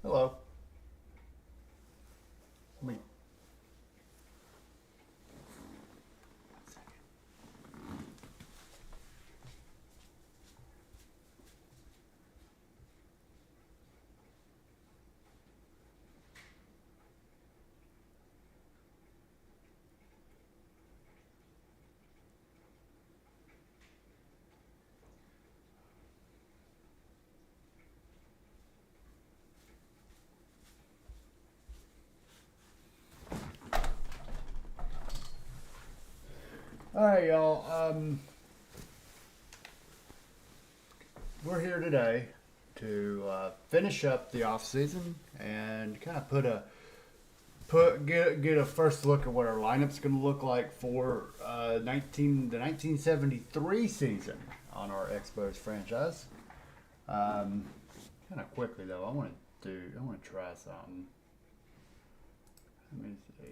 Hello. Let me. All right, y'all. We're here today to finish up the off season and kind of get a first look at what our lineup's going to look like for the 1973 season on our Expos franchise. Kind of quickly though, I want to try something. Let me see.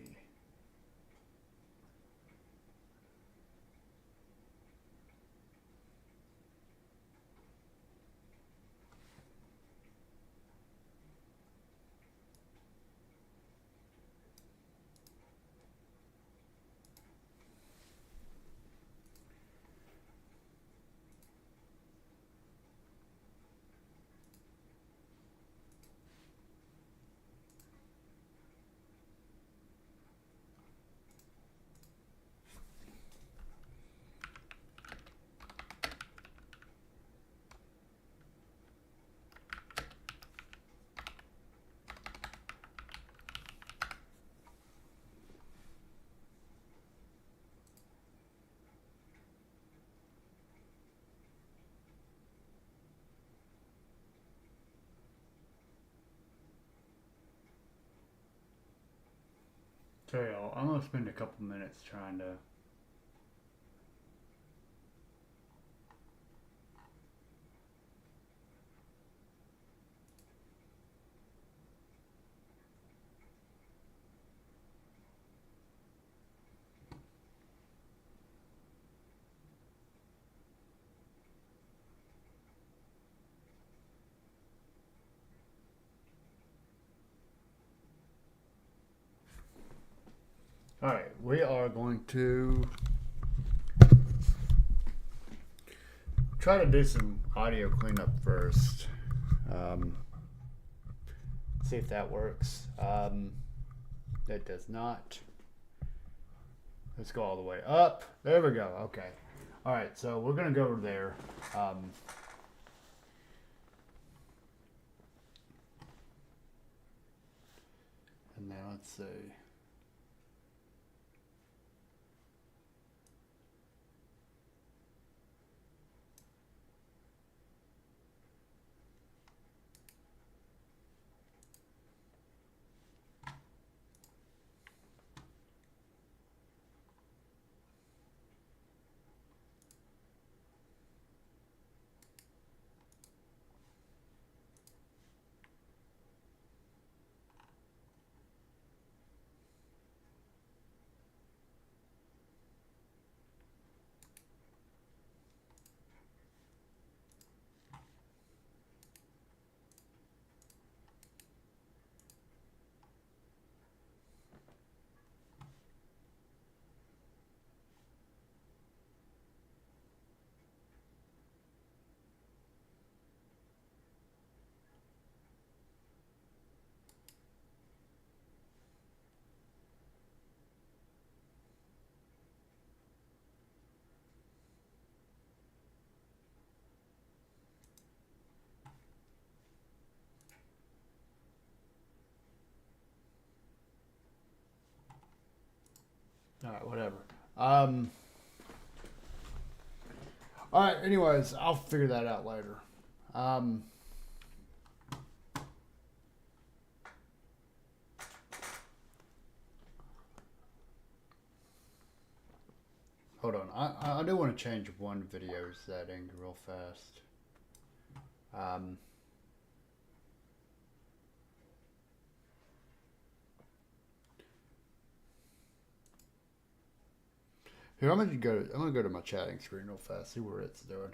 So y'all, I'm gonna spend a couple minutes trying to. All right, we are going to try to do some audio cleanup first. See if that works. It does not. Let's go all the way up. There we go. Okay. All right, so we're gonna go over there. And now let's see. All right, whatever. All right. Anyways, I'll figure that out later. Hold on. I do want to change one video setting real fast. Here, I'm gonna go to my chatting screen real fast. See where it's doing.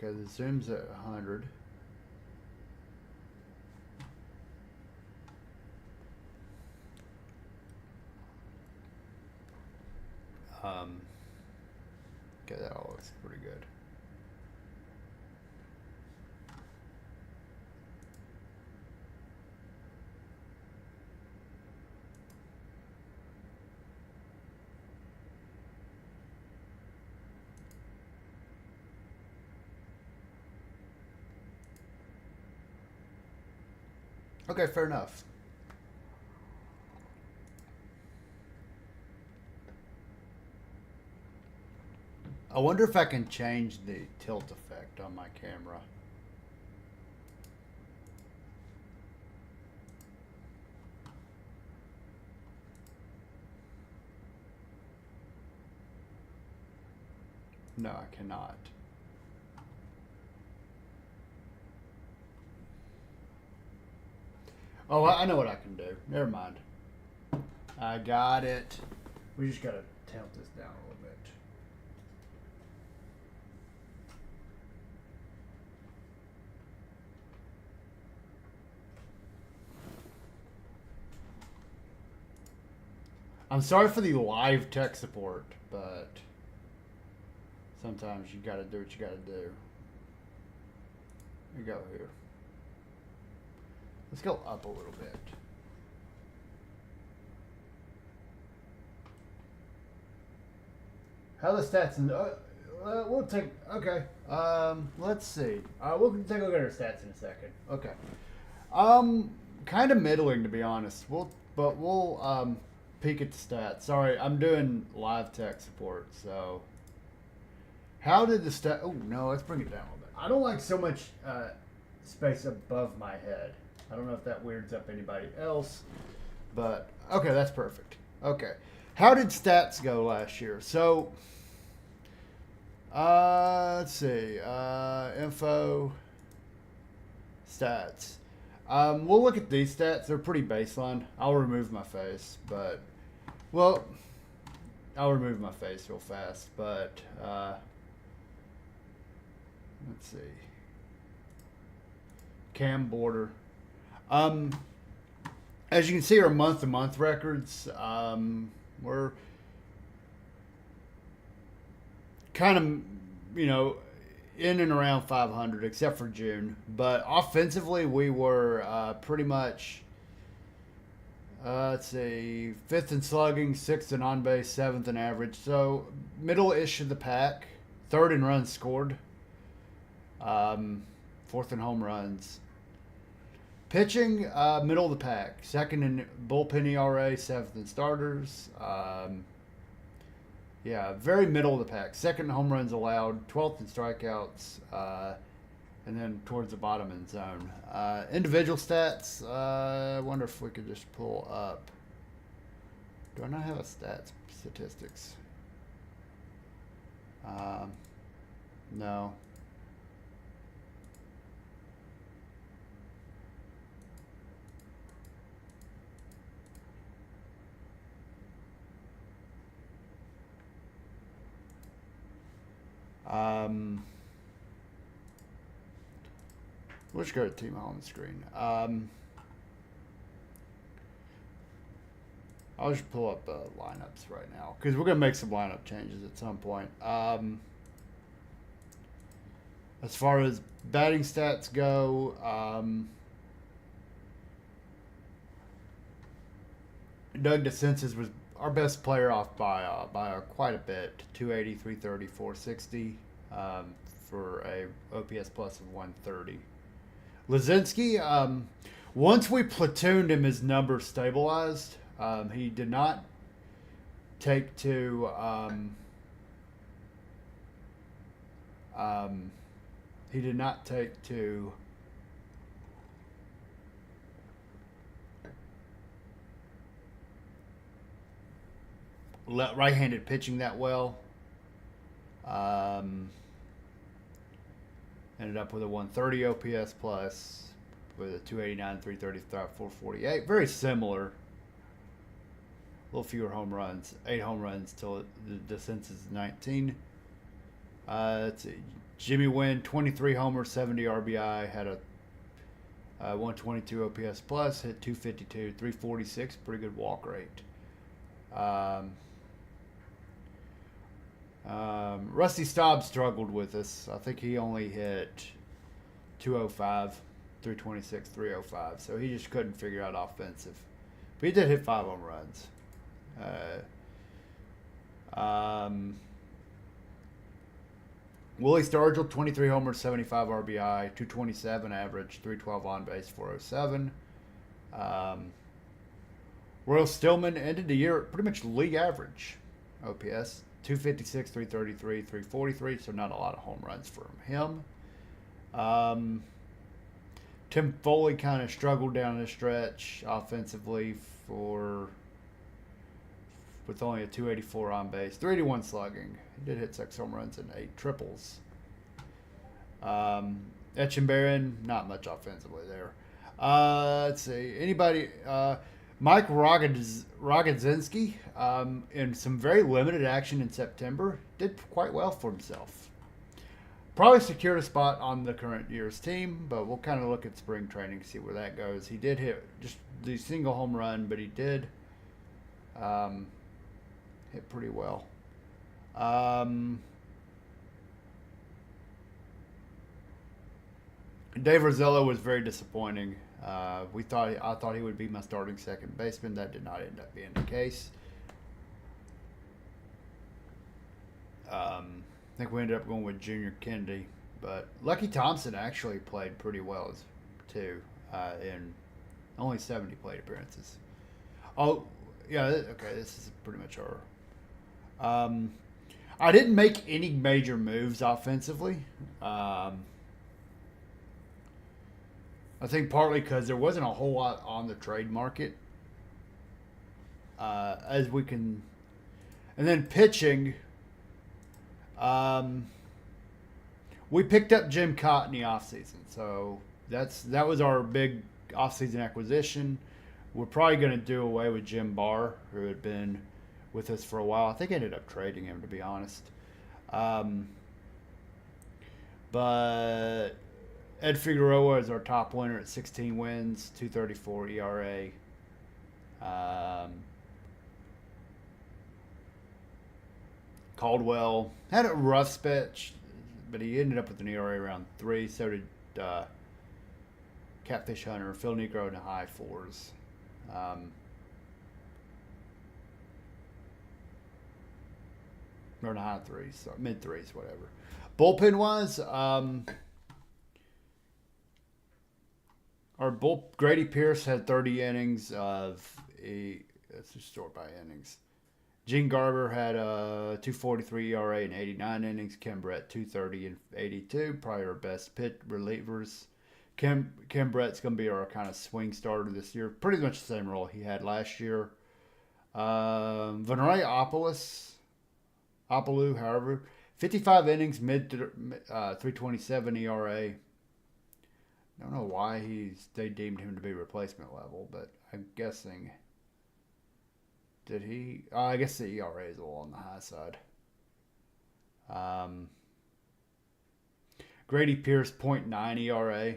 Okay, the zoom's at 100. Okay, that all looks pretty good. Okay, fair enough. I wonder if I can change the tilt effect on my camera. No, I cannot. Oh, I know what I can do. Never mind. I got it. We just gotta tilt this down a little bit. I'm sorry for the live tech support, but sometimes you gotta do what you gotta do. You go here. Let's go up a little bit. How the stats in we'll take okay. Let's see. We'll take a look at our stats in a second. Okay. Kind of middling to be honest. We'll peek at the stats. Sorry, I'm doing live tech support, so how did the stat? Oh no, let's bring it down a little bit. I don't like so much space above my head. I don't know if that weirds up anybody else, but okay, that's perfect. Okay, how did stats go last year? So, let's see, info, stats. We'll look at these stats. They're pretty baseline. I'll remove my face, but well, I'll remove my face real fast. But let's see, cam border. As you can see, our month-to-month records, we're kind of, in and around 500, except for June. But offensively, we were pretty much, let's see, 5th in slugging, 6th in on-base, 7th in average. So middle-ish of the pack, 3rd in runs scored, 4th in home runs. Pitching, middle of the pack. 2nd in bullpen ERA, 7th in starters. Very middle of the pack. 2nd in home runs allowed, 12th in strikeouts, and then towards the bottom end zone. Individual stats, I wonder if we could just pull up. Do I not have a stats statistics? No. We'll just go to team home screen. I'll just pull up lineups right now because we're going to make some lineup changes at some point. As far as batting stats go, Doug DeCences was our best player off by quite a bit. 280, 330, 460 for a OPS plus of 130. Lazinski, once we platooned him, his numbers stabilized. He did not take to right-handed pitching that well. Ended up with a 130 OPS plus with a 289, 335, 448. Very similar. A little fewer home runs. 8 home runs till the census is 19. Let's see. Jimmy Wynn, 23 homers, 70 RBI, had a 122 OPS plus, hit 252, 346, pretty good walk rate. Rusty Staub struggled with us. I think he only hit 205, 326, 305. So he just couldn't figure out offensive. But he did hit 5 home runs. Willie Stargell, 23 homers, 75 RBI, 227 average, 312 on base, 407. Royal Stillman ended the year pretty much league average OPS, 256, 333, 343, so not a lot of home runs from him. Tim Foley kind of struggled down the stretch offensively with only a 284 on base, 381 slugging. He did hit 6 home runs and 8 triples. Etchenberry, not much offensively there. Let's see. Anybody? Mike Rogodzinski, in some very limited action in September, did quite well for himself. Probably secured a spot on the current year's team, but we'll kind of look at spring training to see where that goes. He did hit just the single home run, but he did hit pretty well. Dave Rosello was very disappointing. I thought he would be my starting second baseman. That did not end up being the case. I think we ended up going with Junior Kennedy, but Lucky Thompson actually played pretty well too, in only 70 plate appearances. Oh, yeah, okay, this is pretty much our. I didn't make any major moves offensively. I think partly because there wasn't a whole lot on the trade market. And then pitching. We picked up Jim Cott in the offseason, so that was our big offseason acquisition. We're probably going to do away with Jim Barr, who had been with us for a while. I think I ended up trading him, to be honest. But Ed Figueroa is our top winner at 16 wins, 2.34 ERA. Caldwell had a rough stretch, but he ended up with an ERA around 3. So did Catfish Hunter, Phil Negro in the high 4s. Or in the high 3s, or mid 3s, whatever. Bullpen wise, Grady Pierce had 30 innings of let's just sort by innings. Gene Garber had a 2.43 ERA in 89 innings. Kim Brett 2.30 and 82. Probably our best pit relievers. Kim Brett's going to be our kind of swing starter this year. Pretty much the same role he had last year. Vinray Apollo, however, 55 innings, mid 3.27 ERA. Don't know why they deemed him to be replacement level, but I'm guessing. Did he? I guess the ERA is a little on the high side. Grady Pierce 0.9 ERA.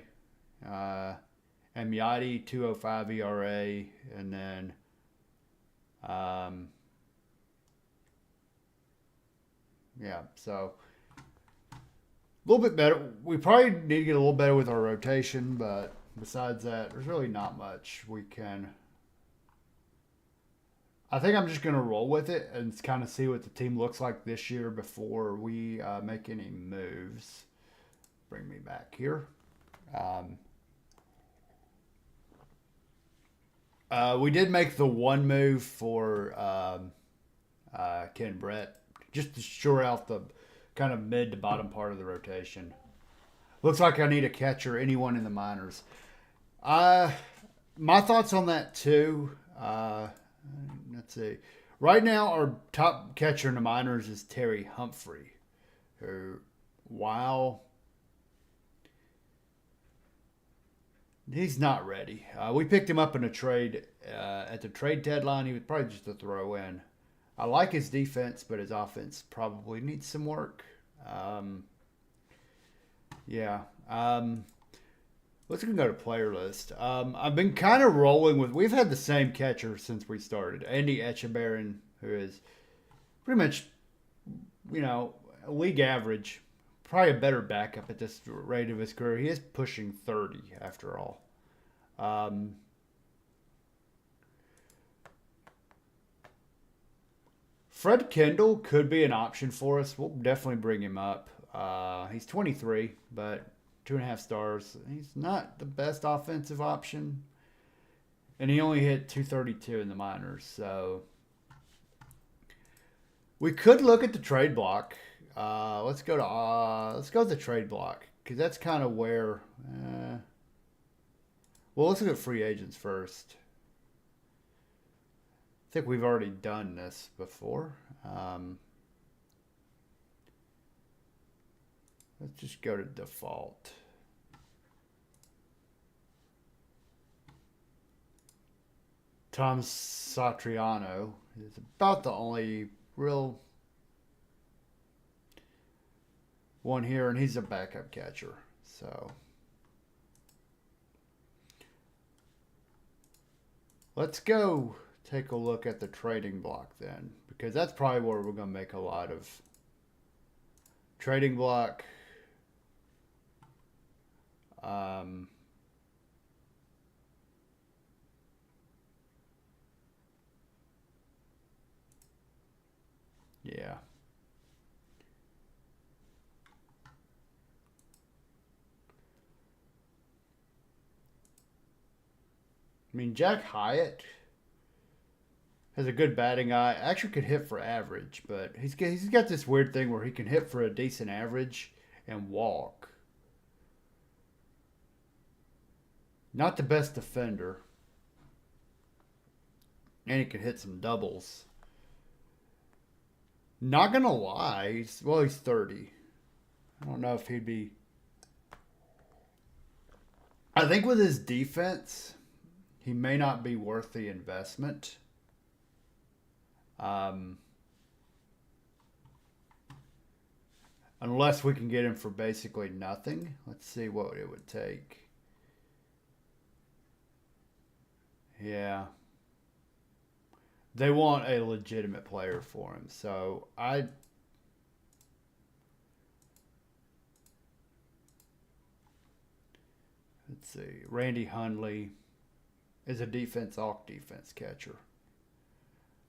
Amyadi 2.05 ERA, and then so a little bit better. We probably need to get a little better with our rotation, but besides that, there's really not much we can. I think I'm just going to roll with it and kind of see what the team looks like this year before we make any moves. Bring me back here. We did make the one move for Ken Brett, just to shore out the kind of mid to bottom part of the rotation. Looks like I need a catcher, anyone in the minors. My thoughts on that too. Let's see. Right now, our top catcher in the minors is Terry Humphrey, who, while he's not ready, we picked him up in a trade at the trade deadline. He was probably just a throw in. I like his defense, but his offense probably needs some work. Yeah. Let's go to player list. I've been kind of rolling with. We've had the same catcher since we started, Andy Etchebarren, who is pretty much, league average. Probably a better backup at this rate of his career. He is pushing 30 after all. Fred Kendall could be an option for us. We'll definitely bring him up. He's 23, but 2.5 stars. He's not the best offensive option. And he only hit 232 in the minors. So we could look at the trade block. Let's go to the trade block because that's kind of where. Well, let's look at free agents first. I think we've already done this before. Let's just go to default. Tom Satriano is about the only real one here, and he's a backup catcher. So let's go take a look at the trading block then, because that's probably where we're going to make a lot of trading block. Yeah. I mean, Jack Hyatt has a good batting eye. Actually could hit for average, but he's got this weird thing where he can hit for a decent average and walk. Not the best defender. And he can hit some doubles. Not going to lie. He's 30. I don't know if he'd be... I think with his defense, he may not be worth the investment. Unless we can get him for basically nothing. Let's see what it would take. Yeah. They want a legitimate player for him. So let's see. Randy Hundley is a defense catcher.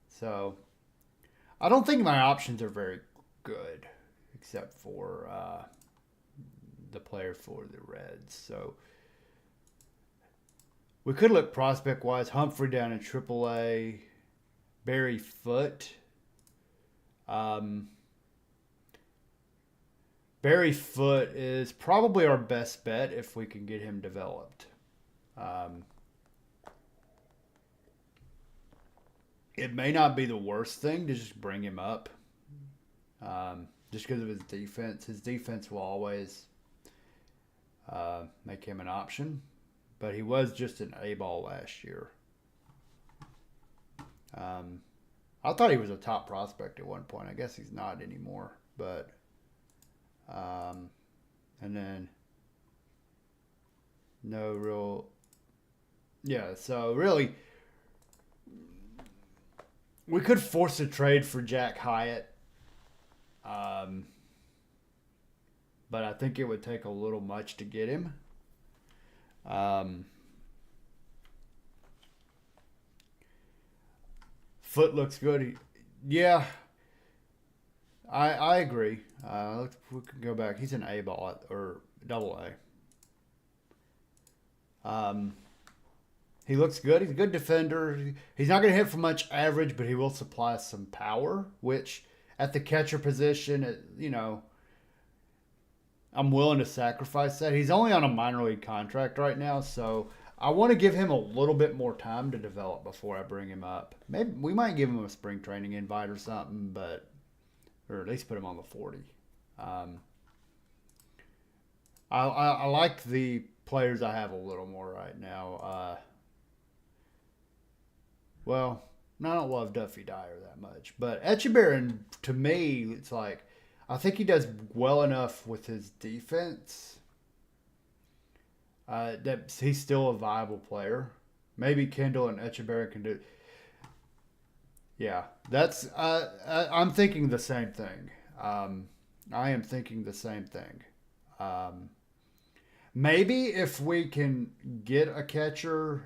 So I don't think my options are very good, except for the player for the Reds. So we could look prospect-wise. Humphrey down in AAA. Barry Foote. Barry Foote is probably our best bet if we can get him developed. It may not be the worst thing to just bring him up. Just because of his defense. His defense will always make him an option. But he was just an A-ball last year. I thought he was a top prospect at one point. I guess he's not anymore. But, and then, no real, yeah, so really, we could force a trade for Jack Hyatt. But I think it would take a little much to get him. Foot looks good. Yeah, I agree. We can go back. He's an A-ball or double A. He looks good. He's a good defender. He's not going to hit for much average, but he will supply some power, which at the catcher position, I'm willing to sacrifice that. He's only on a minor league contract right now, so I want to give him a little bit more time to develop before I bring him up. Maybe we might give him a spring training invite or something, or at least put him on the 40. I like the players I have a little more right now. I don't love Duffy Dyer that much, but Etchebarren, to me, it's like I think he does well enough with his defense that he's still a viable player. Maybe Kendall and Echeverry can do. Yeah, that's. I'm thinking the same thing. I am thinking the same thing. Um, Maybe if we can get a catcher,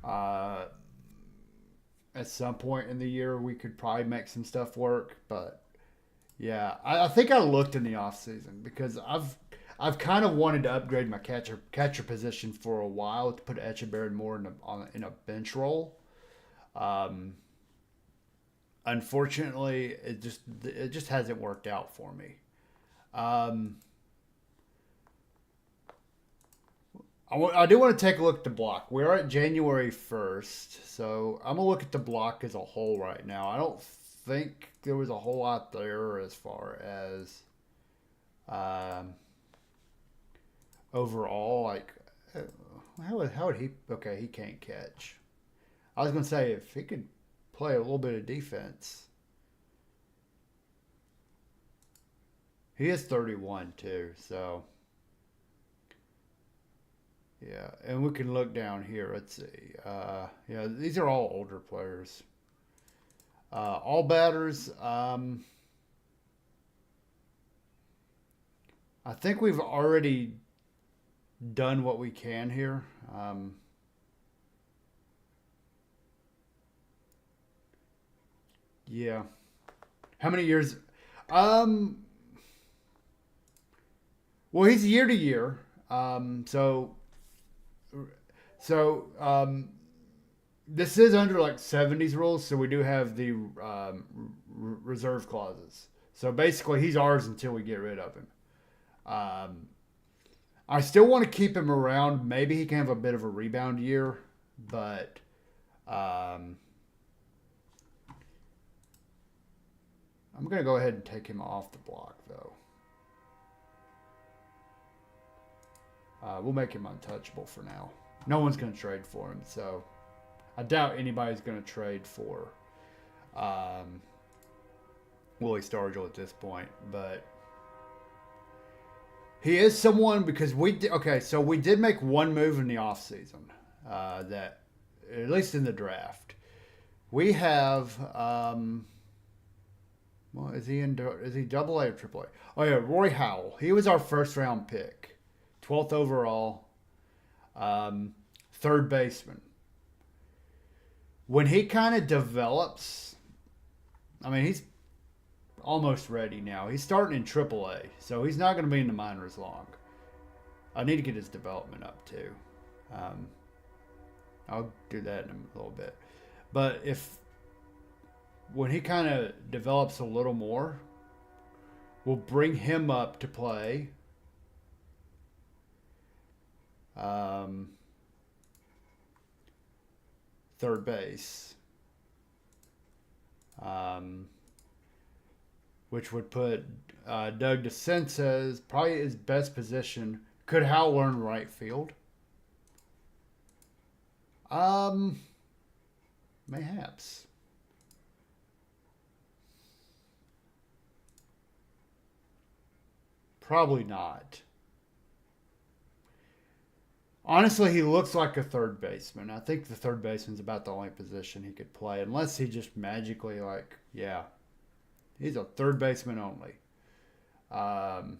uh, at some point in the year, we could probably make some stuff work. But yeah, I think I looked in the off season because I've kind of wanted to upgrade my catcher position for a while to put Echeverry more in a bench role. Um, Unfortunately, it just hasn't worked out for me. Um, I do want to take a look at the block. We're at January 1st, so I'm going to look at the block as a whole right now. I don't think there was a whole lot there as far as um, overall. Like, uh, how would he? Okay, he can't catch. I was going to say if he could play a little bit of defense. He is 31 too, so yeah. And we can look down here. Let's see. Yeah, these are all older players. All batters. I think we've already done what we can here. Yeah. How many years? Um, well, he's year to year. So this is under like 70s rules, so we do have the reserve clauses. So basically, he's ours until we get rid of him. Um, I still want to keep him around. Maybe he can have a bit of a rebound year, but um, I'm going to go ahead and take him off the block, though. We'll make him untouchable for now. No one's going to trade for him, so I doubt anybody's going to trade for um, Willie Stargell at this point. But he is someone because so we did make one move in the offseason that, at least in the draft, we have. Well, is he double A or triple A? Oh yeah, Roy Howell. He was our first round pick, 12th overall, third baseman. When he kind of develops, I mean, he's almost ready now. He's starting in triple A, so he's not going to be in the minors long. I need to get his development up too. Um, I'll do that in a little bit. But when he kind of develops a little more, we'll bring him up to play third base, which would put Doug DeCence's probably his best position. Could Hal learn right field? Mayhaps. Probably not. Honestly, he looks like a third baseman. I think the third baseman's about the only position he could play, unless he just magically, like, yeah, he's a third baseman only. Um,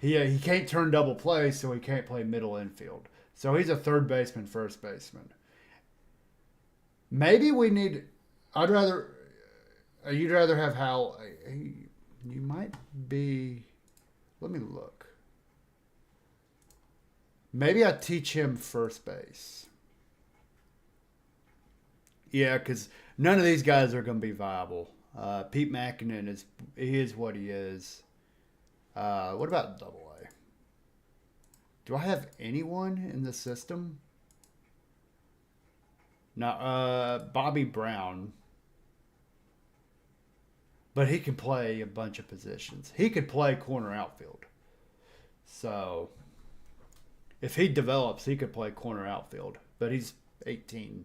he can't turn double play, so he can't play middle infield. So he's a third baseman, first baseman. Maybe we need. I'd rather. You'd rather have Hal. You might be. Let me look. Maybe I teach him first base. Yeah, because none of these guys are going to be viable. Pete Mackinnon is what he is. What about Double A? Do I have anyone in the system? No, Bobby Brown. But he can play a bunch of positions. He could play corner outfield. So if he develops, he could play corner outfield. But he's 18.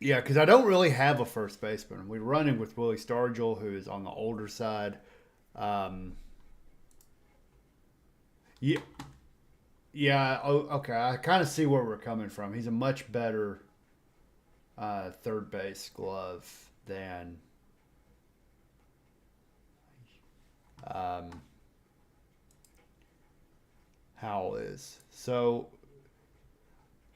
Yeah, because I don't really have a first baseman. We're running with Willie Stargell, who is on the older side. Um, yeah, yeah. Oh, okay. I kind of see where we're coming from. He's a much better third base glove than um, Howell is. So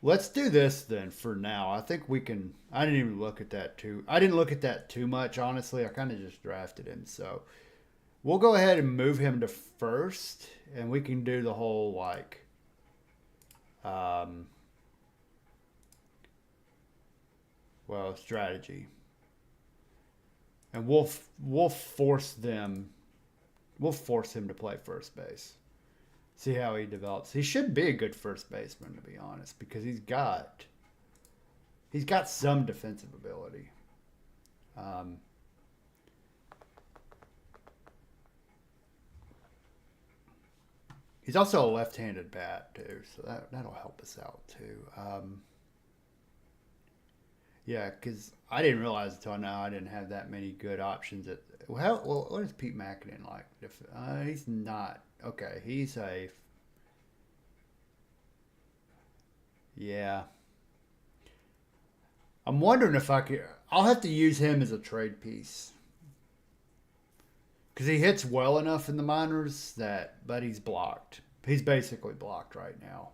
let's do this then for now. I think we can. I didn't even look at that too. I didn't look at that too much, honestly. I kind of just drafted him. So we'll go ahead and move him to first, and we can do the whole like. Um, well, strategy, and we'll force them. We'll force him to play first base. See how he develops. He should be a good first baseman, to be honest, because he's got some defensive ability. He's also a left-handed bat too, so that'll help us out too. Yeah, because I didn't realize until now I didn't have that many good options. What is Pete Mackinnon like? He's not okay. He's a yeah. I'm wondering if I could. I'll have to use him as a trade piece because he hits well enough in the minors but he's blocked. He's basically blocked right now.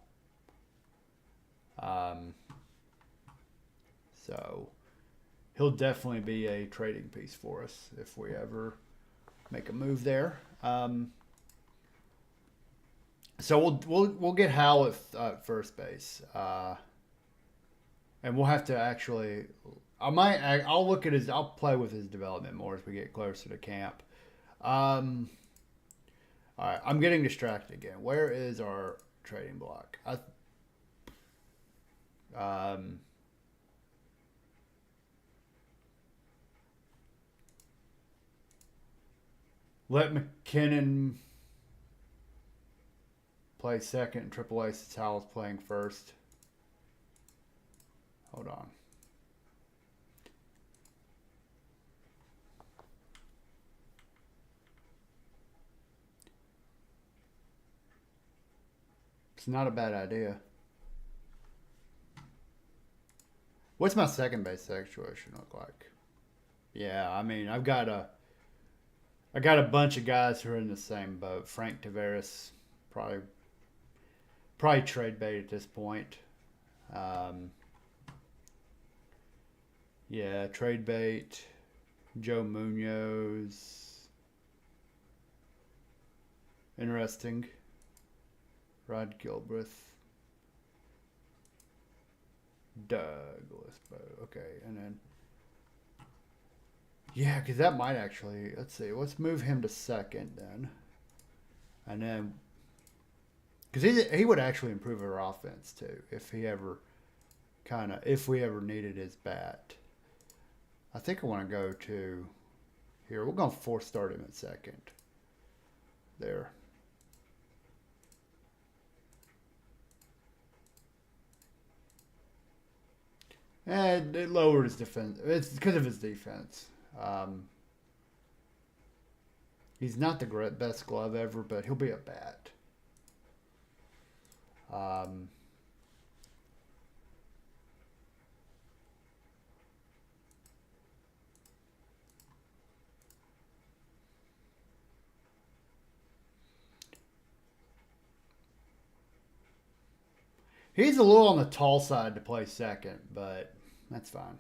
Um, so he'll definitely be a trading piece for us if we ever make a move there. So we'll get Hal at first base, and we'll have to actually. I'll look at I'll play with his development more as we get closer to camp. All right, I'm getting distracted again. Where is our trading block? Let McKinnon play second in AAA since Howell's playing first. Hold on. It's not a bad idea. What's my second base situation look like? Yeah, I mean, I got a bunch of guys who are in the same boat. Frank Tavares, probably trade bait at this point. Yeah, trade bait. Joe Munoz. Interesting. Rod Gilbreth. Douglas. Okay, and then. Yeah, because that might actually. Let's see. Let's move him to second then. And then. Because he would actually improve our offense too if we ever needed his bat. I think I want to go to. Here, we're going to force start him at second. There. And it lowered his defense. It's because of his defense. He's not the best glove ever, but he'll be a bat. He's a little on the tall side to play second, but that's fine.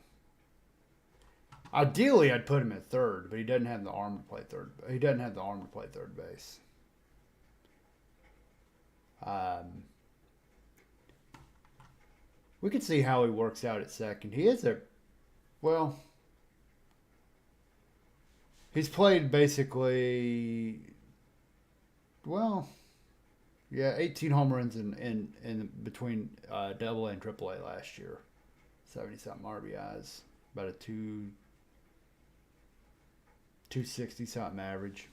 Ideally, I'd put him at third, but he doesn't have the arm to play third. He doesn't have the arm to play third base. We can see how he works out at second. He's played basically, well, yeah, 18 home runs in between Double A and Triple A last year. 70-something RBIs, about a 260-something average.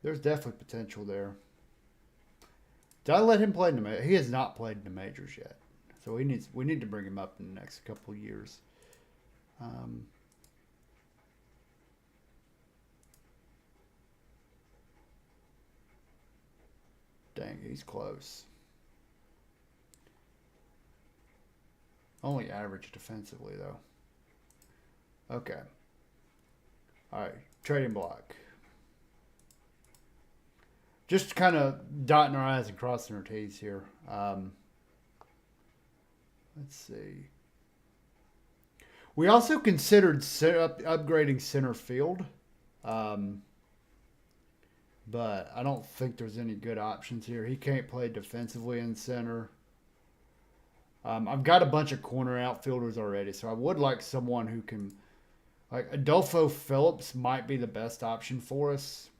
There's definitely potential there. Did I let him play in the majors? He has not played in the majors yet. So we need to bring him up in the next couple of years. Dang, he's close. Only average defensively, though. Okay. All right, trading block. Just kind of dotting our I's and crossing our T's here. Let's see. We also considered upgrading center field. But I don't think there's any good options here. He can't play defensively in center. I've got a bunch of corner outfielders already, so I would like someone who can, like Adolfo Phillips might be the best option for us.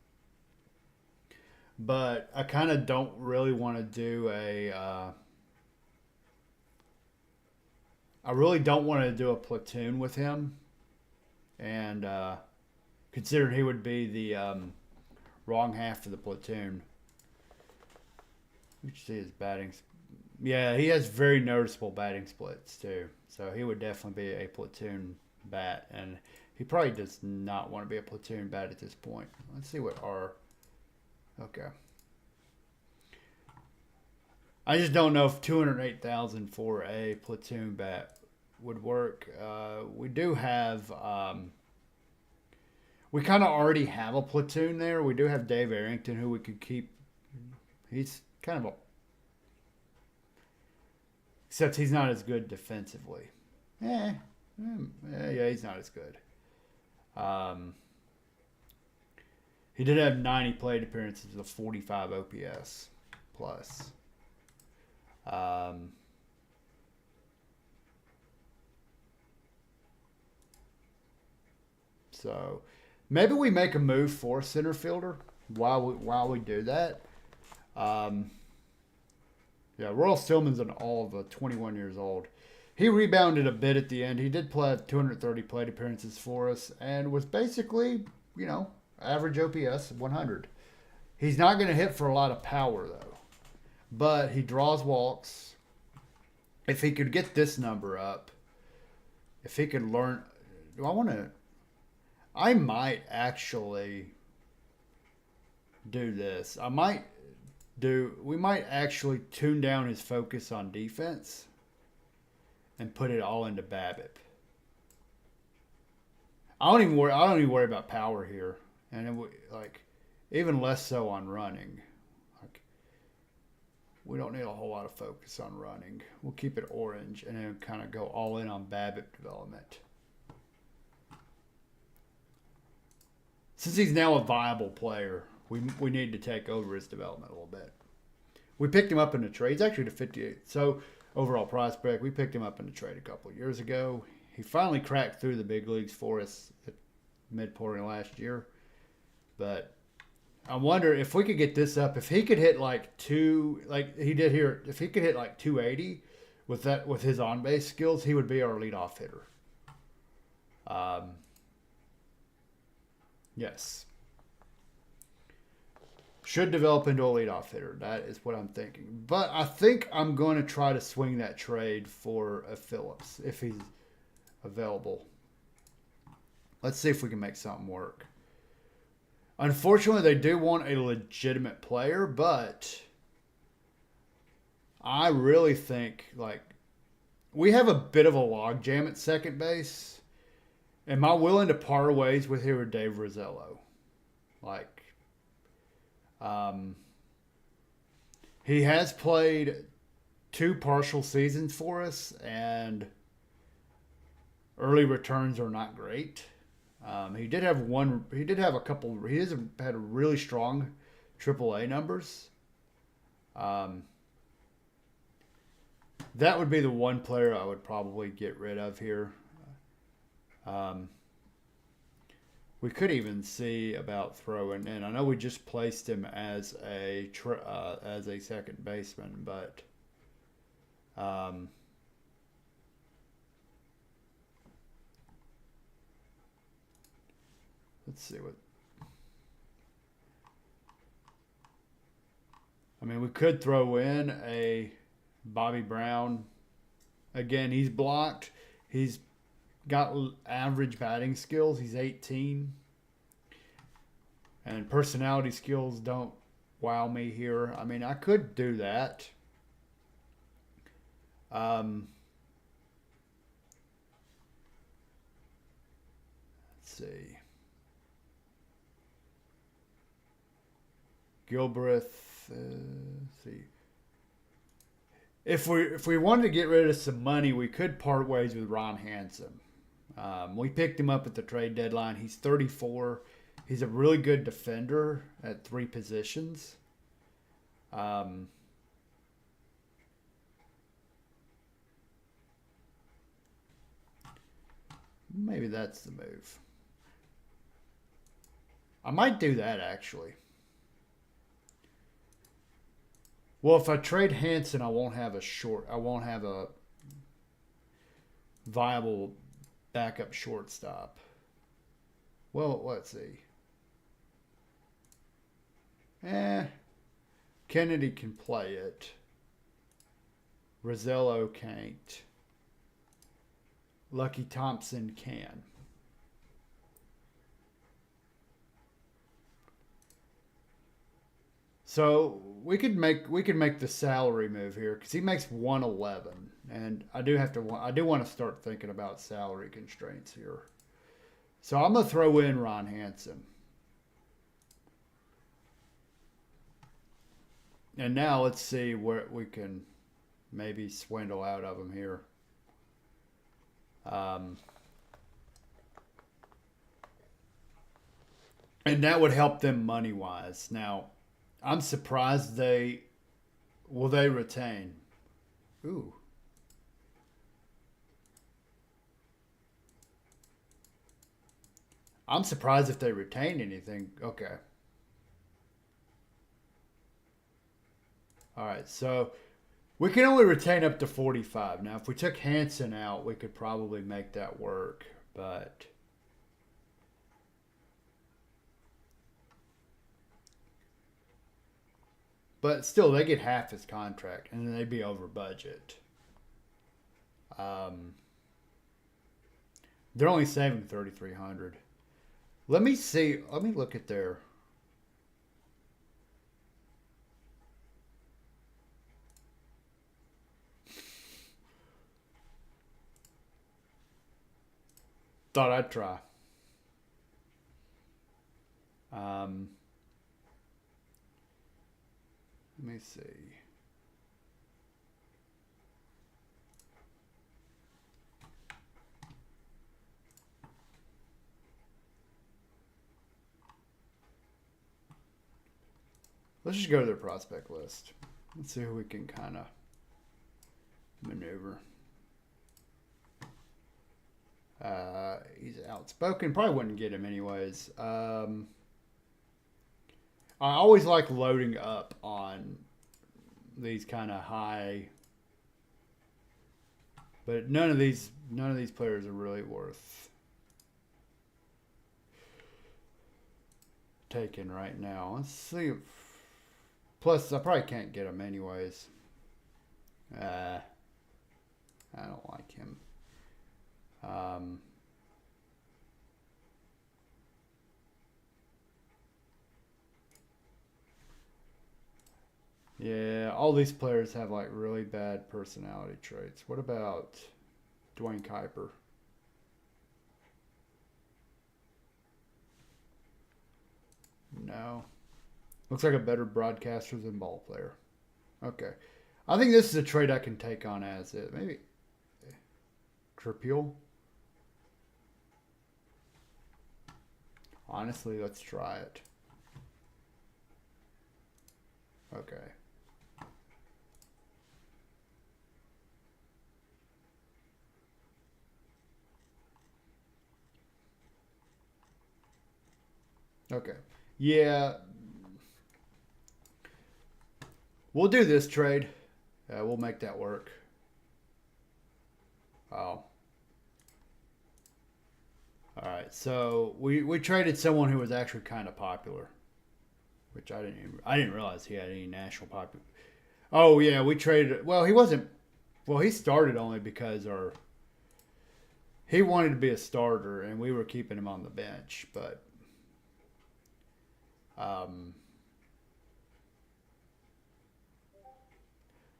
But I kind of don't really want to do I really don't want to do a platoon with him. And considering he would be the wrong half of the platoon. You should see his batting. Yeah, he has very noticeable batting splits too. So he would definitely be a platoon bat, and he probably does not want to be a platoon bat at this point. Let's see what our. Okay. I just don't know if 208,000 for a platoon bat would work. We do have. We kind of already have a platoon there. We do have Dave Arrington, who we could keep. He's kind of a. Except he's not as good defensively. Yeah, he's not as good. He did have 90 plate appearances with a 45 OPS plus. So maybe we make a move for a center fielder while we do that. Yeah, Royal Stillman's an all of 21 years old. He rebounded a bit at the end. He did play 230 plate appearances for us and was basically, average OPS 100. He's not going to hit for a lot of power, though. But he draws walks. If he could get this number up, if he could learn... I might actually do this. We might actually tune down his focus on defense and put it all into BABIP. I don't even worry about power here, and even less so on running. We don't need a whole lot of focus on running. We'll keep it orange and then kind of go all in on BABIP development. Since he's now a viable player, we need to take over his development a little bit. We picked him up in a trade. He's actually the 58. So overall prospect, we picked him up in a trade a couple of years ago. He finally cracked through the big leagues for us at mid-part of last year. But I wonder if we could get this up. If he could hit like he did here, if he could hit like 280 with his on-base skills, he would be our leadoff hitter. Yes. Should develop into a leadoff hitter. That is what I'm thinking. But I think I'm going to try to swing that trade for a Phillips if he's available. Let's see if we can make something work. Unfortunately, they do want a legitimate player, but I really think we have a bit of a logjam at second base. Am I willing to part ways with here with Dave Rosello? He has played 2 partial seasons for us, and early returns are not great. He did have a couple. He has had really strong AAA numbers. That would be the one player I would probably get rid of here. We could even see about throwing in. I know we just placed him as a second baseman, but let's see what. I mean, we could throw in a Bobby Brown Again, he's blocked. He's got average batting skills. He's 18. And personality skills don't wow me here. I mean, I could do that. Let's see. Gilbreth. Let's see. If we wanted to get rid of some money, we could part ways with Ron Hansen. We picked him up at the trade deadline. He's 34. He's a really good defender at 3 positions. Maybe that's the move. I might do that actually. Well, if I trade Hansen, I won't have a viable backup shortstop. Well, let's see. Kennedy can play it. Rosello can't. Lucky Thompson can. So we could make the salary move here because he makes 111, and I do want to start thinking about salary constraints here. So I'm gonna throw in Ron Hansen, and now let's see where we can maybe swindle out of him here. And that would help them money wise. Now, I'm surprised will they retain? Ooh. I'm surprised if they retain anything. Okay. All right, so we can only retain up to 45. Now, if we took Hansen out, we could probably make that work, but still, they get half his contract, and then they'd be over budget. They're only saving $3,300. Let me see. Let me look at their. Thought I'd try. Let me see. Let's just go to their prospect list. Let's see who we can kind of maneuver. He's outspoken. Probably wouldn't get him anyways. I always like loading up on these kind of high, but none of these players are really worth taking right now. Let's see. Plus, I probably can't get him anyways. I don't like him. Yeah, all these players have like really bad personality traits. What about Dwayne Kuiper? No. Looks like a better broadcaster than ball player. Okay. I think this is a trade I can take on as it. Maybe Tripule. Honestly, let's try it. Okay. Okay. Yeah. We'll do this trade. We'll make that work. Oh. All right. So we traded someone who was actually kind of popular, which I didn't realize he had any national popular. Oh yeah, we traded. Well, he wasn't Well, he started only because he wanted to be a starter, and we were keeping him on the bench. But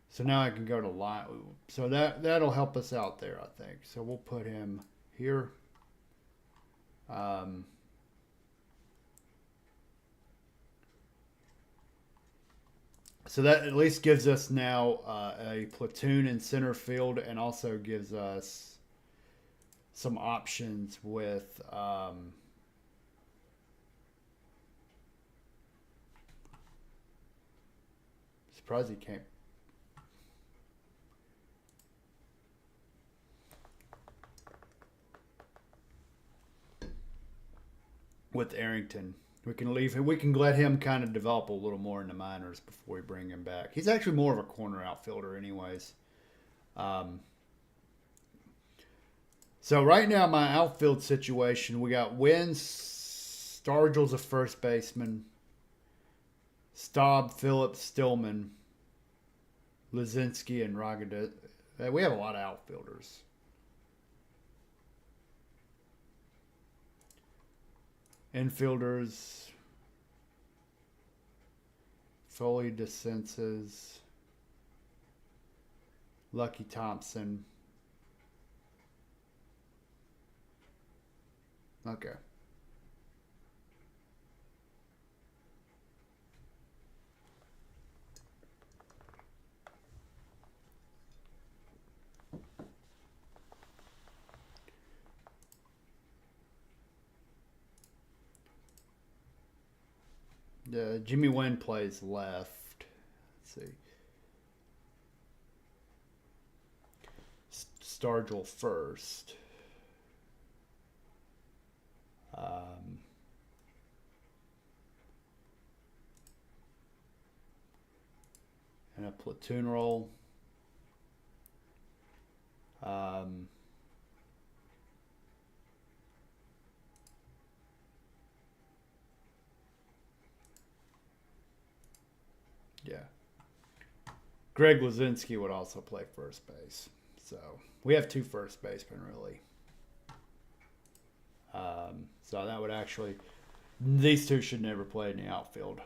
so now I can go to line. So that'll help us out there, I think. So we'll put him here. So that at least gives us now a platoon in center field, and also gives us some options with surprised he can't. With Arrington, we can leave him. We can let him kind of develop a little more in the minors before we bring him back. He's actually more of a corner outfielder, anyways. So right now, my outfield situation, we got Wynn, Stargell's a first baseman, Staub, Phillips, Stillman, Lazinski, and Ragada. We have a lot of outfielders. Infielders, Foley, DeSenses, Lucky Thompson. Okay. Jimmy Wynn plays left. Let's see. Stargell first. And a platoon role. Yeah. Greg Lazinski would also play first base. So we have two first basemen, really. So that would actually, these two should never play in the outfield.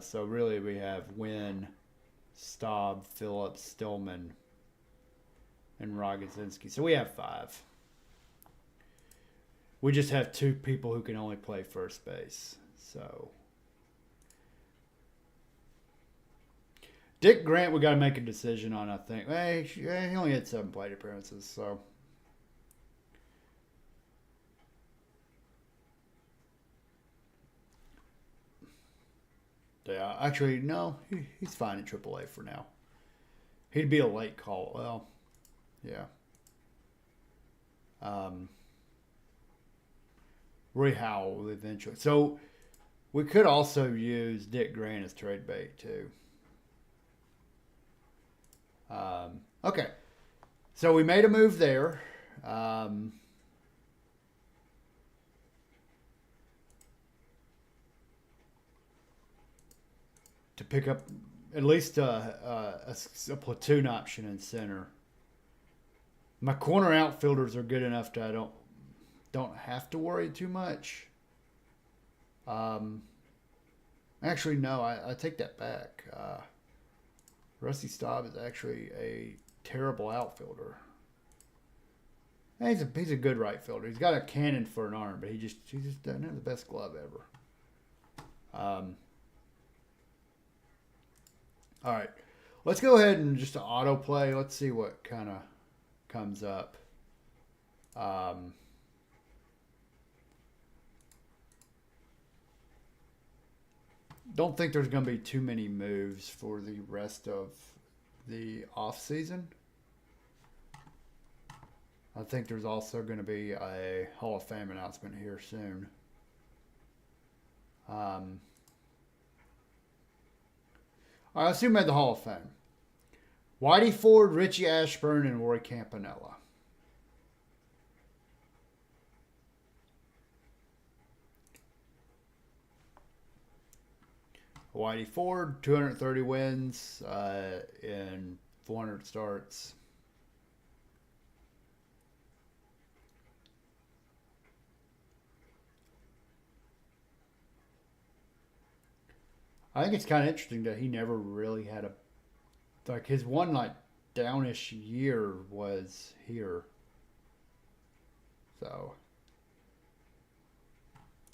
So really we have Wynn, Staub, Phillips, Stillman, and Rogozinski. So we have five. We just have two people who can only play first base. So Dick Grant, we got to make a decision on, I think. He only had 7 plate appearances, so. Yeah, actually, no, he's fine at AAA for now. He'd be a late call. Well, yeah. Roy Howell will eventually. So we could also use Dick Grant as trade bait, too. Okay. So we made a move there. To pick up at least a platoon option in center. My corner outfielders are good enough that I don't have to worry too much. Actually, no, I take that back. Rusty Staub is actually a terrible outfielder. He's a good right fielder. He's got a cannon for an arm, but he just doesn't have the best glove ever. All right, let's go ahead and just autoplay. Let's see what kind of comes up. Don't think there's going to be too many moves for the rest of the off season. I think there's also going to be a Hall of Fame announcement here soon. All right, let's see who made the Hall of Fame. Whitey Ford, Richie Ashburn, and Roy Campanella. Whitey Ford, 230 wins in 400 starts. I think it's kind of interesting that he never really had a like his one like downish year was here. So,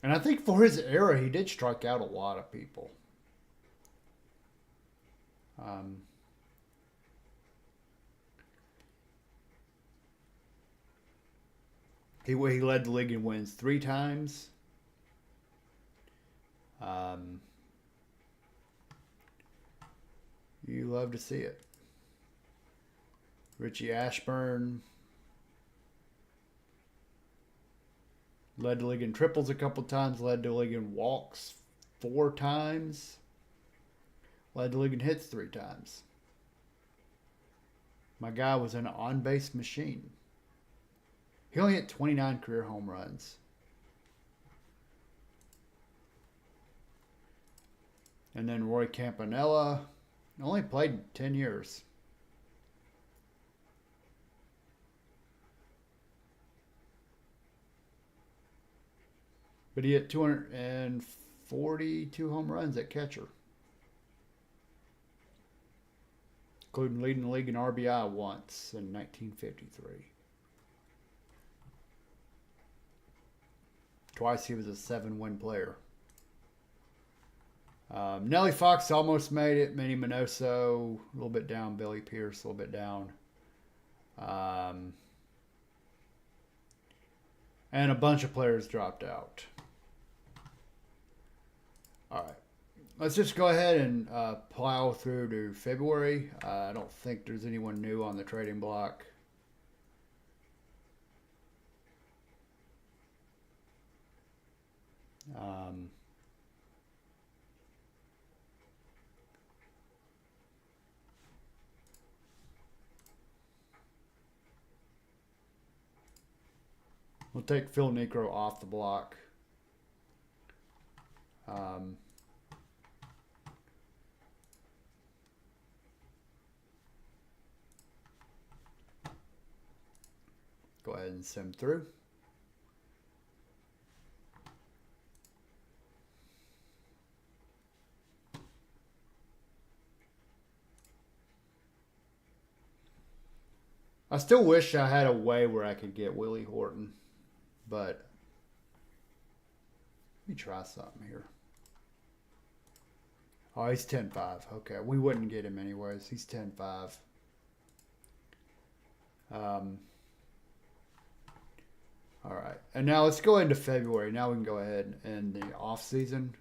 and I think for his era, he did strike out a lot of people. He led the league in wins 3 times. You love to see it. Richie Ashburn led the league in triples a couple times, led the league in walks 4 times, led the league in hits 3 times. My guy was an on-base machine. He only hit 29 career home runs. And then Roy Campanella only played 10 years. But he hit 242 home runs at catcher, including leading the league in RBI once in 1953. Twice he was a 7-win player. Nellie Fox almost made it. Manny Minoso, a little bit down. Billy Pierce, a little bit down. And a bunch of players dropped out. All right. Let's just go ahead and plow through to February. I don't think there's anyone new on the trading block. We'll take Phil Niekro off the block. Go ahead and sim through. I still wish I had a way where I could get Willie Horton, but let me try something here. Oh, he's 10-5. Okay, we wouldn't get him anyways. He's 10-5. All right, and now let's go into February. Now we can go ahead and the off season.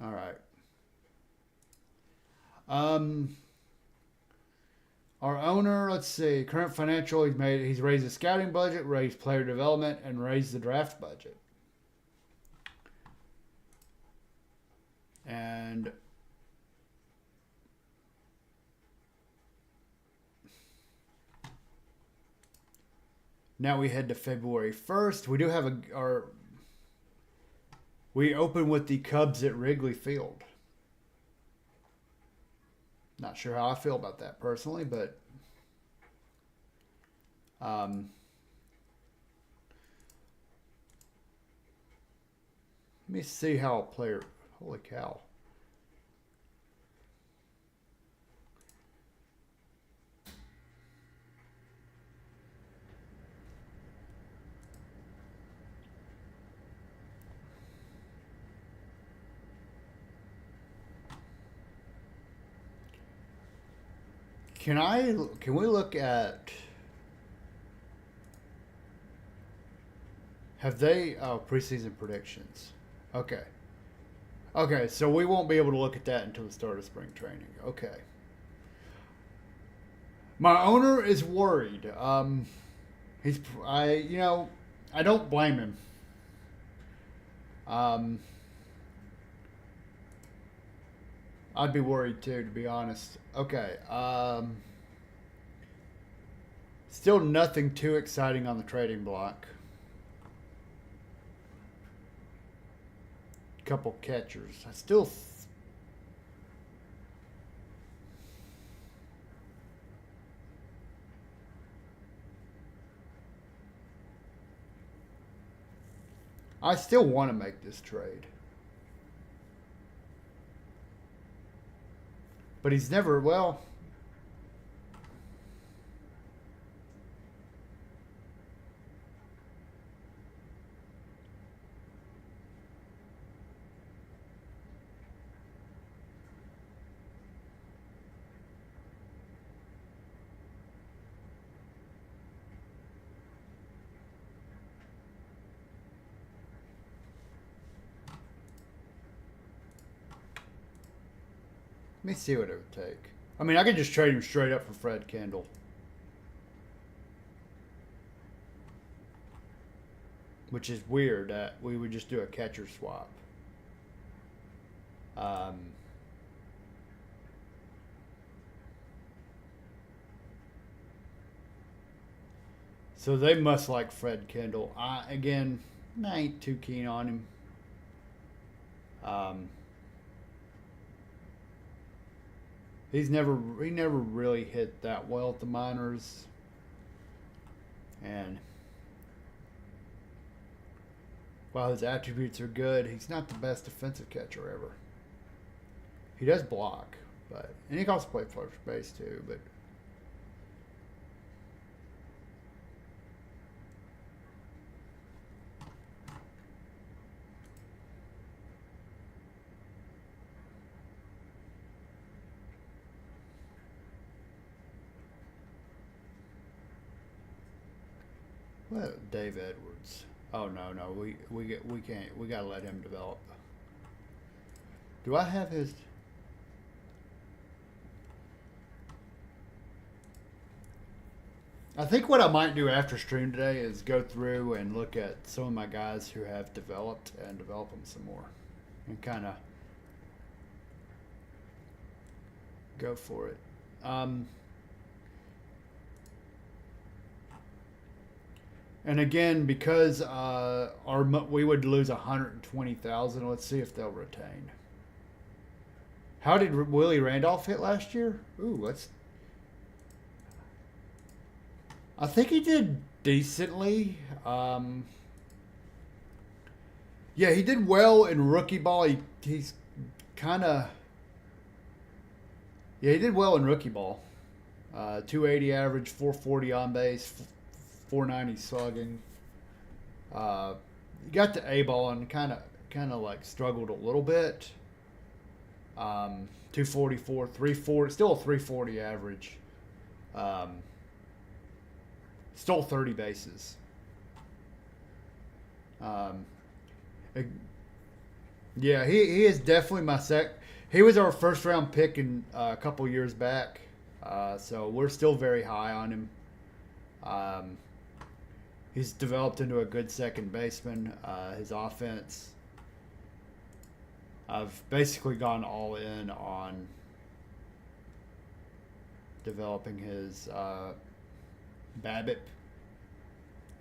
All right. Our owner, let's see, current financial, he's raised the scouting budget, raised player development, and raised the draft budget. And now we head to February 1st. We do have we open with the Cubs at Wrigley Field. Not sure how I feel about that personally, but let me see how a player. Holy cow! Can we look at, have they preseason predictions? Okay. Okay, so we won't be able to look at that until the start of spring training. Okay. My owner is worried. I don't blame him. I'd be worried too, to be honest. Okay. Still nothing too exciting on the trading block. Couple catchers. I still want to make this trade. But he's never, well, let me see what it would take. I mean, I could just trade him straight up for Fred Kendall. Which is weird that we would just do a catcher swap. So they must like Fred Kendall. I ain't too keen on him. He never really hit that well at the minors, and while his attributes are good, he's not the best defensive catcher ever. He does block, and he can also play first base too. But well, Dave Edwards. Oh no, we can't. We gotta let him develop. Do I have his? I think what I might do after stream today is go through and look at some of my guys who have developed and develop them some more, and kind of go for it. And again, because we would lose 120,000. Let's see if they'll retain. How did Willie Randolph hit last year? Ooh, I think he did decently. Yeah, he did well in rookie ball. He's kind of. Yeah, he did well in rookie ball. 280 average, 440 on base, 490 slugging. He got to A ball and kind of like struggled a little bit. 244, 340, still a 340 average. Stole 30 bases. Yeah, he is definitely my he was our first round pick in a couple years back. So we're still very high on him. He's developed into a good second baseman. His offense, I've basically gone all in on developing his BABIP.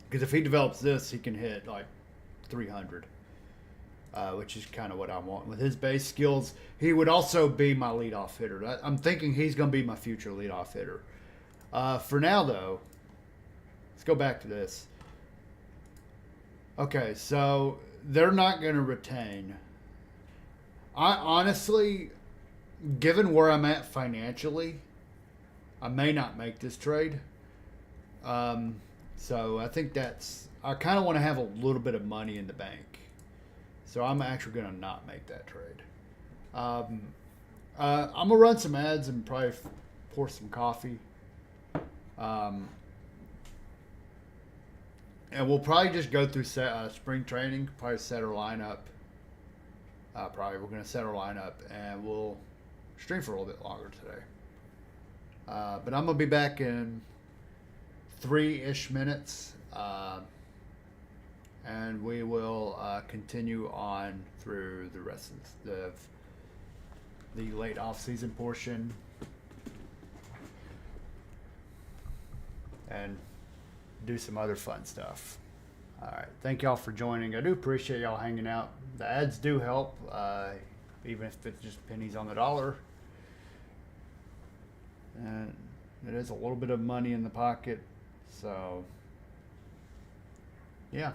Because if he develops this, he can hit like 300, which is kind of what I want. With his base skills, he would also be my leadoff hitter. I'm thinking he's going to be my future leadoff hitter. For now, though, let's go back to this. Okay, so they're not going to retain. I honestly, given where I'm at financially, I may not make this trade. So I think I kind of want to have a little bit of money in the bank. So I'm actually going to not make that trade. I'm going to run some ads and probably pour some coffee. And we'll probably just go through spring training, probably set our lineup. We're going to set our lineup and we'll stream for a little bit longer today. But I'm going to be back in 3-ish minutes. And we will continue on through the rest of the late off-season portion. And do some other fun stuff. All right. Thank y'all for joining. I do appreciate y'all hanging out. The ads do help, even if it's just pennies on the dollar. And it is a little bit of money in the pocket. So, yeah.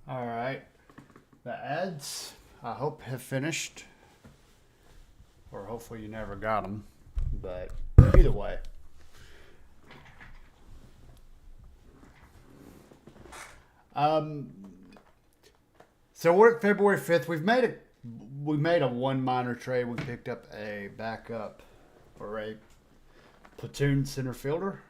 All right. The ads, I hope, have finished. Or hopefully you never got them. But either way. So we're at February 5th. We made a one minor trade. We picked up a backup or a platoon center fielder.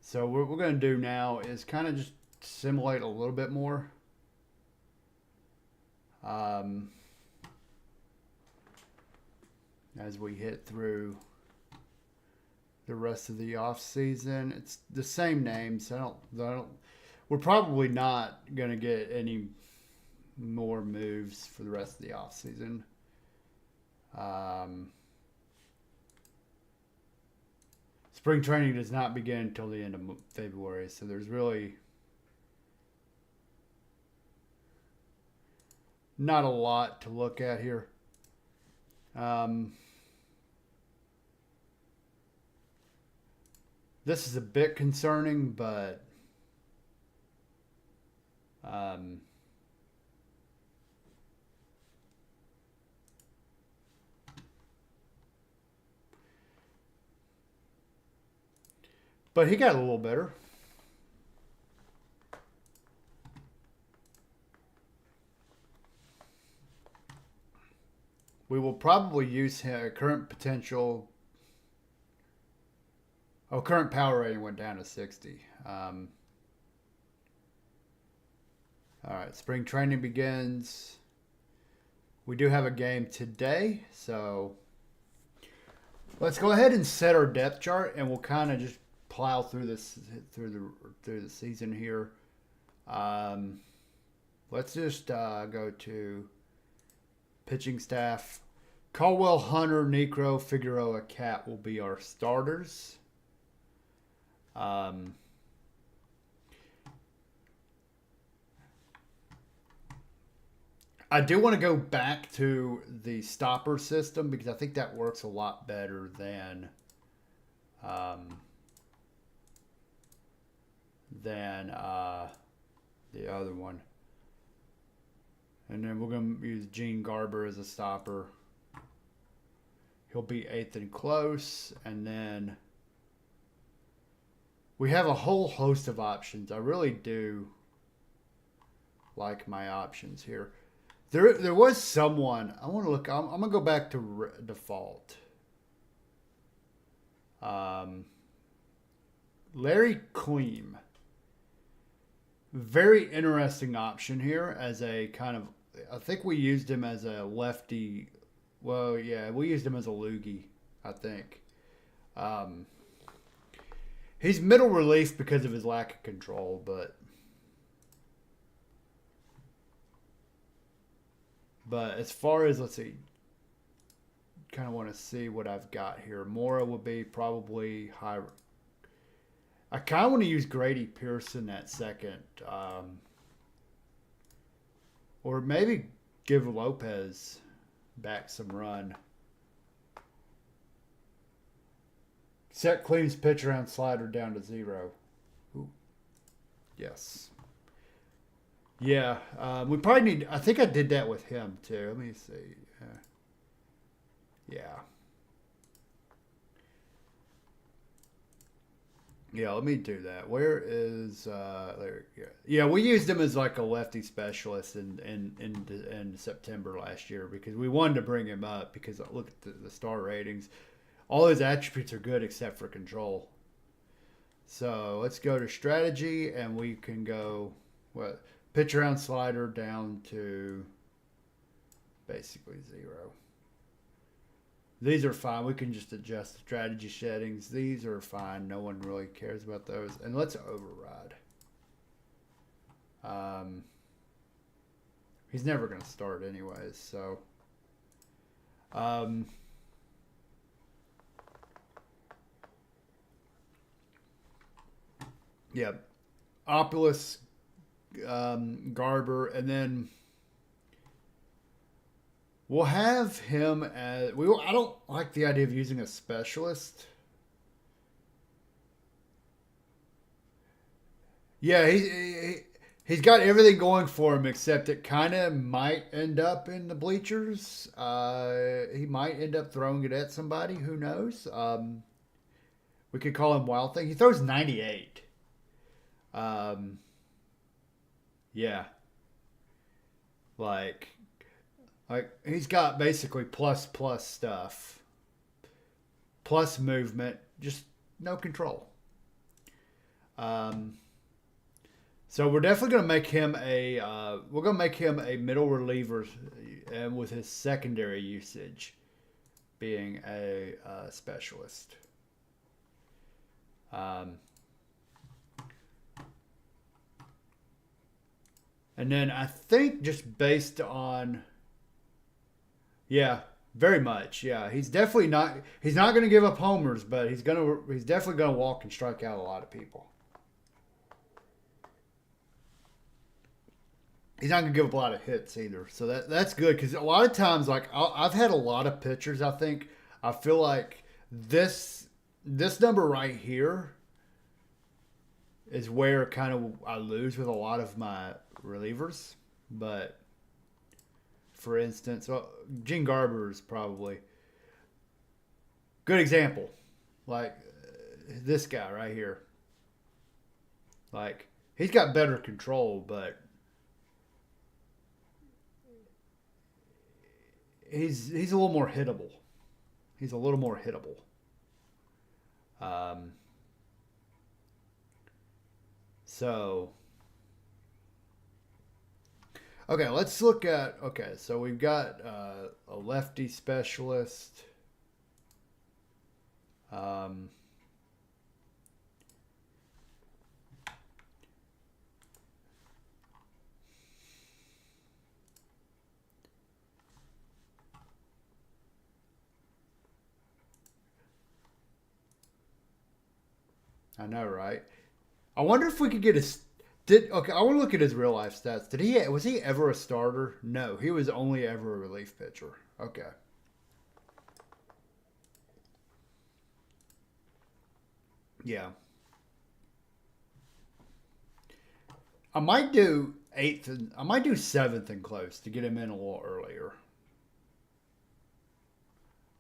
So what we're going to do now is kind of just simulate a little bit more. As we hit through the rest of the off season, it's the same name, so we're probably not going to get any more moves for the rest of the off season. Spring training does not begin until the end of February, so there's really not a lot to look at here. This is a bit concerning, but he got a little better. We will probably use current potential. Oh, current power rating went down to 60. All right, spring training begins. We do have a game today, so let's go ahead and set our depth chart, and we'll kind of just plow through this through the season here. Let's just go to pitching staff. Caldwell, Hunter, Necro, Figueroa, Cat will be our starters. I do want to go back to the stopper system because I think that works a lot better than the other one. And then we're going to use Gene Garber as a stopper. He'll be 8th and close. And then we have a whole host of options. I really do like my options here. There was someone. I want to look. I'm going to go back to default. Larry Kleem. Very interesting option here as a kind of, I think we used him as a lefty. Well, yeah, we used him as a loogie, I think. He's middle relief because of his lack of control, but as far as, let's see, kind of want to see what I've got here. Mora would be probably high. I kind of want to use Grady Pearson at second. Or maybe give Lopez back some run. Set Kleem's pitch around slider down to 0. Ooh. Yes. Yeah. We probably need... I think I did that with him, too. Let me see. Yeah. Yeah, let me do that. Where is there? Yeah, we used him as like a lefty specialist in September last year because we wanted to bring him up because look at the star ratings. All his attributes are good except for control. So let's go to strategy and we can go pitch around slider down to basically 0. These are fine. We can just adjust the strategy settings. These are fine. No one really cares about those. And let's override. He's never going to start anyways. So, yeah, Opulus, Garber, and then we'll have him as I don't like the idea of using a specialist. Yeah, he's got everything going for him, except it kind of might end up in the bleachers. He might end up throwing it at somebody. Who knows? We could call him Wild Thing. He throws 98. Um, yeah, like he's got basically plus stuff, plus movement, just no control. Um, So we're definitely going to make him a middle reliever, and with his secondary usage being a specialist. Um, and then I think just based on, yeah, very much, yeah, he's not going to give up homers, but he's definitely going to walk and strike out a lot of people. He's not gonna give up a lot of hits either, so that's good because a lot of times, like I've had a lot of pitchers. I feel like this number right here is where kind of I lose with a lot of my relievers. But for instance, Gene Garber is probably a good example. Like this guy right here, like he's got better control, but he's a little more hittable. He's a little more hittable. Um, so, okay, let's look at. Okay, so we've got a lefty specialist. Um, I know, right? I wonder if we could get his. Okay? I want to look at his real life stats. Was he ever a starter? No, he was only ever a relief pitcher. Okay. Yeah. I might do eighth and I might do seventh and close to get him in a little earlier.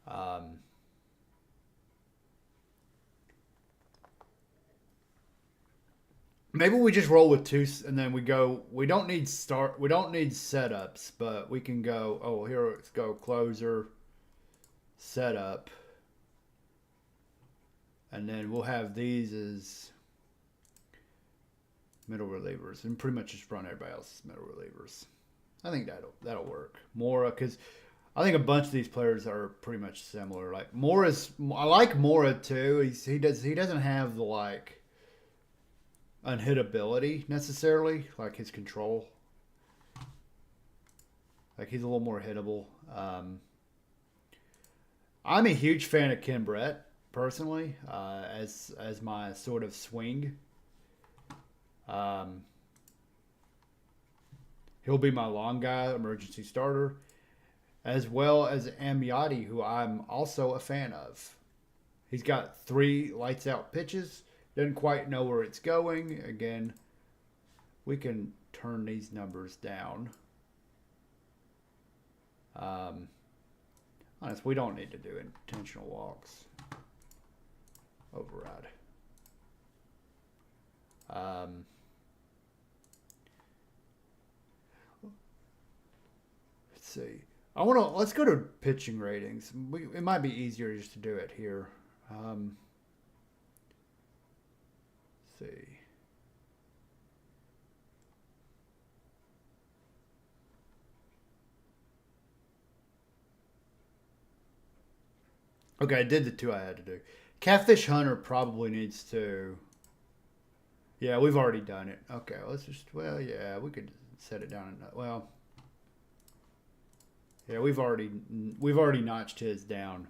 Um, Maybe we just roll with two, and then we go. We don't need start. We don't need setups, but we can go. Oh, here let's go closer, setup, and then we'll have these as middle relievers, and pretty much just run everybody else as middle relievers. I think that'll work. Mora, because I think a bunch of these players are pretty much similar. Like I like Mora too. He doesn't have the like unhittability necessarily, like his control. Like he's a little more hittable. I'm a huge fan of Ken Brett personally, as my sort of swing. Um, he'll be my long guy, emergency starter, as well as Amiotti, who I'm also a fan of. He's got 3 lights out pitches. Doesn't quite know where it's going. Again, we can turn these numbers down. Honest, we don't need to do intentional walks. Override. Let's see. Let's go to pitching ratings. It might be easier just to do it here. See. Okay, I did the 2 I had to do. Catfish Hunter probably needs to. Yeah, we've already done it. Okay, let's just. Well, yeah, we could set it down. Well, yeah, we've already notched his down.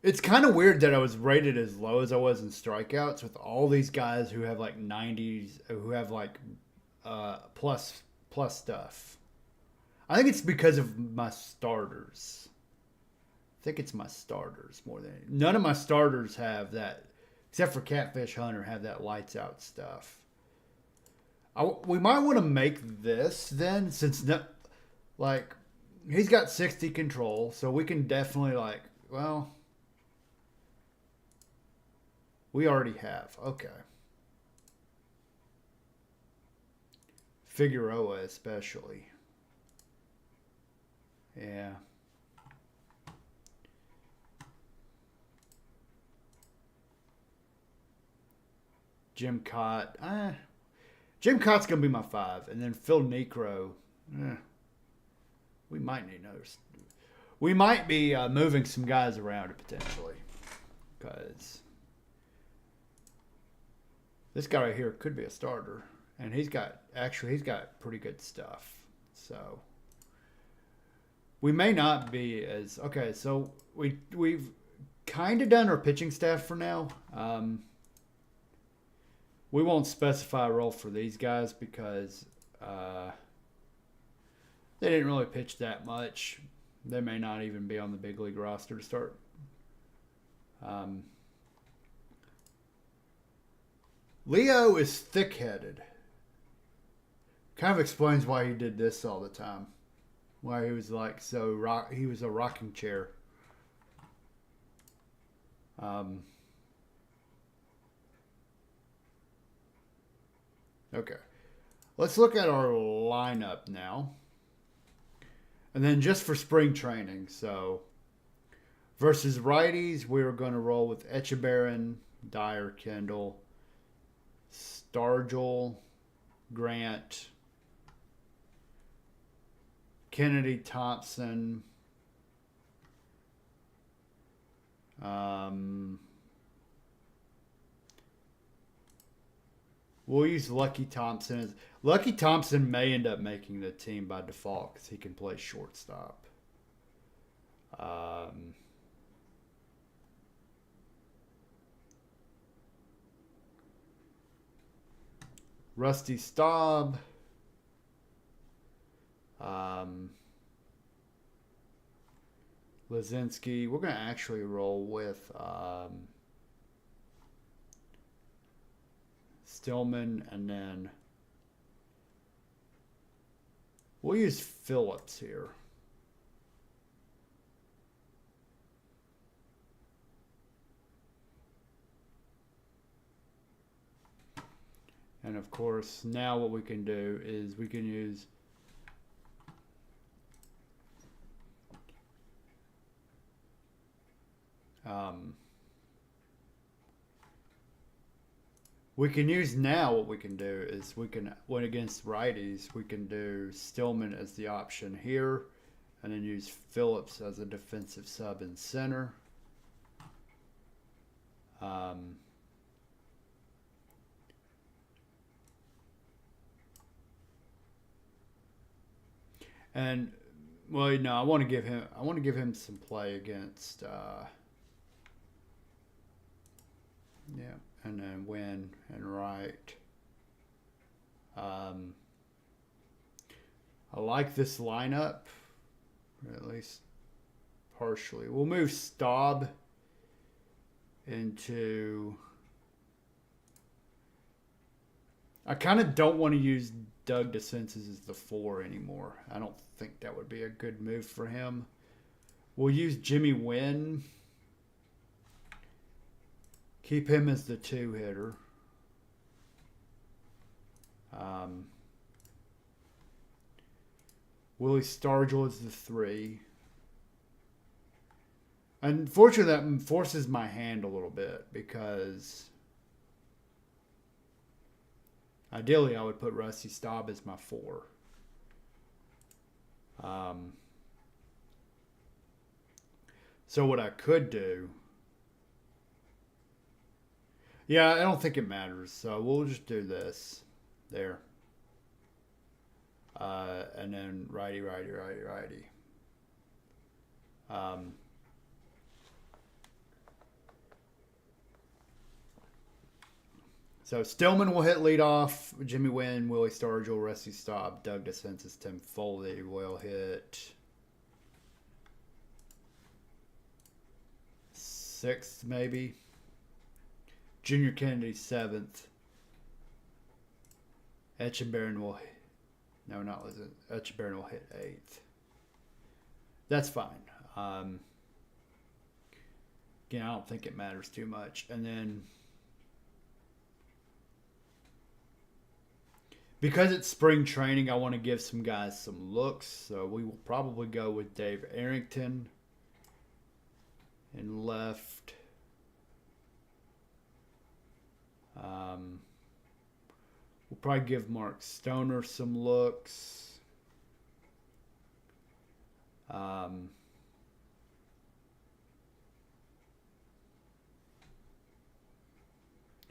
It's kind of weird that I was rated as low as I was in strikeouts with all these guys who have like 90s, who have like plus stuff. I think it's because of my starters think it's my starters more than anything. None of my starters have that, except for Catfish Hunter, have that lights out stuff. We might want to make this then, since like he's got 60 control, so we can definitely like, well, we already have. Okay. Figueroa especially. Yeah. Jim Cott. Jim Cott's going to be my 5. And then Phil Necro. We might need another. We might be moving some guys around potentially. Because this guy right here could be a starter. And he's got pretty good stuff. So we may not be as okay. So we've kind of done our pitching staff for now. We won't specify a role for these guys because they didn't really pitch that much. They may not even be on the big league roster to start. Leo is thick-headed. Kind of explains why he did this all the time. Why he was like he was a rocking chair. Okay. Let's look at our lineup now. And then just for spring training. So, versus righties, we were going to roll with Echebarren, Dyer, Kendall, Stargell, Grant, Kennedy, Thompson, we'll use Lucky Thompson. Lucky Thompson may end up making the team by default because he can play shortstop. Rusty Staub. Lazinski. We're going to actually roll with Stillman, and then we'll use Phillips here. And of course, now what we can do is we can use what we can do is we can, when against righties, we can do Stillman as the option here and then use Phillips as a defensive sub in center. And well, no, I want to give him some play against yeah, and then Win and Wright. I like this lineup, at least partially. We'll move Staub into. I kind of don't want to use Doug DeSensis as the 4 anymore. I don't think that would be a good move for him. We'll use Jimmy Wynn. Keep him as the 2 hitter. Willie Stargell is the 3. Unfortunately, that forces my hand a little bit because ideally I would put Rusty Staub as my 4. So what I could do, yeah, I don't think it matters. So we'll just do this there. And then righty. So Stillman will hit leadoff. Jimmy Wynn, Willie Stargell, Rusty Staub, Doug DeSensis, Tim Foley will hit 6th, maybe. Junior Kennedy 7th. Etchenberry will hit. No, not Liz. Etchenberry will hit 8th. That's fine. Again, I don't think it matters too much. And then, because it's spring training, I want to give some guys some looks. So we will probably go with Dave Arrington in left. We'll probably give Mark Stoner some looks.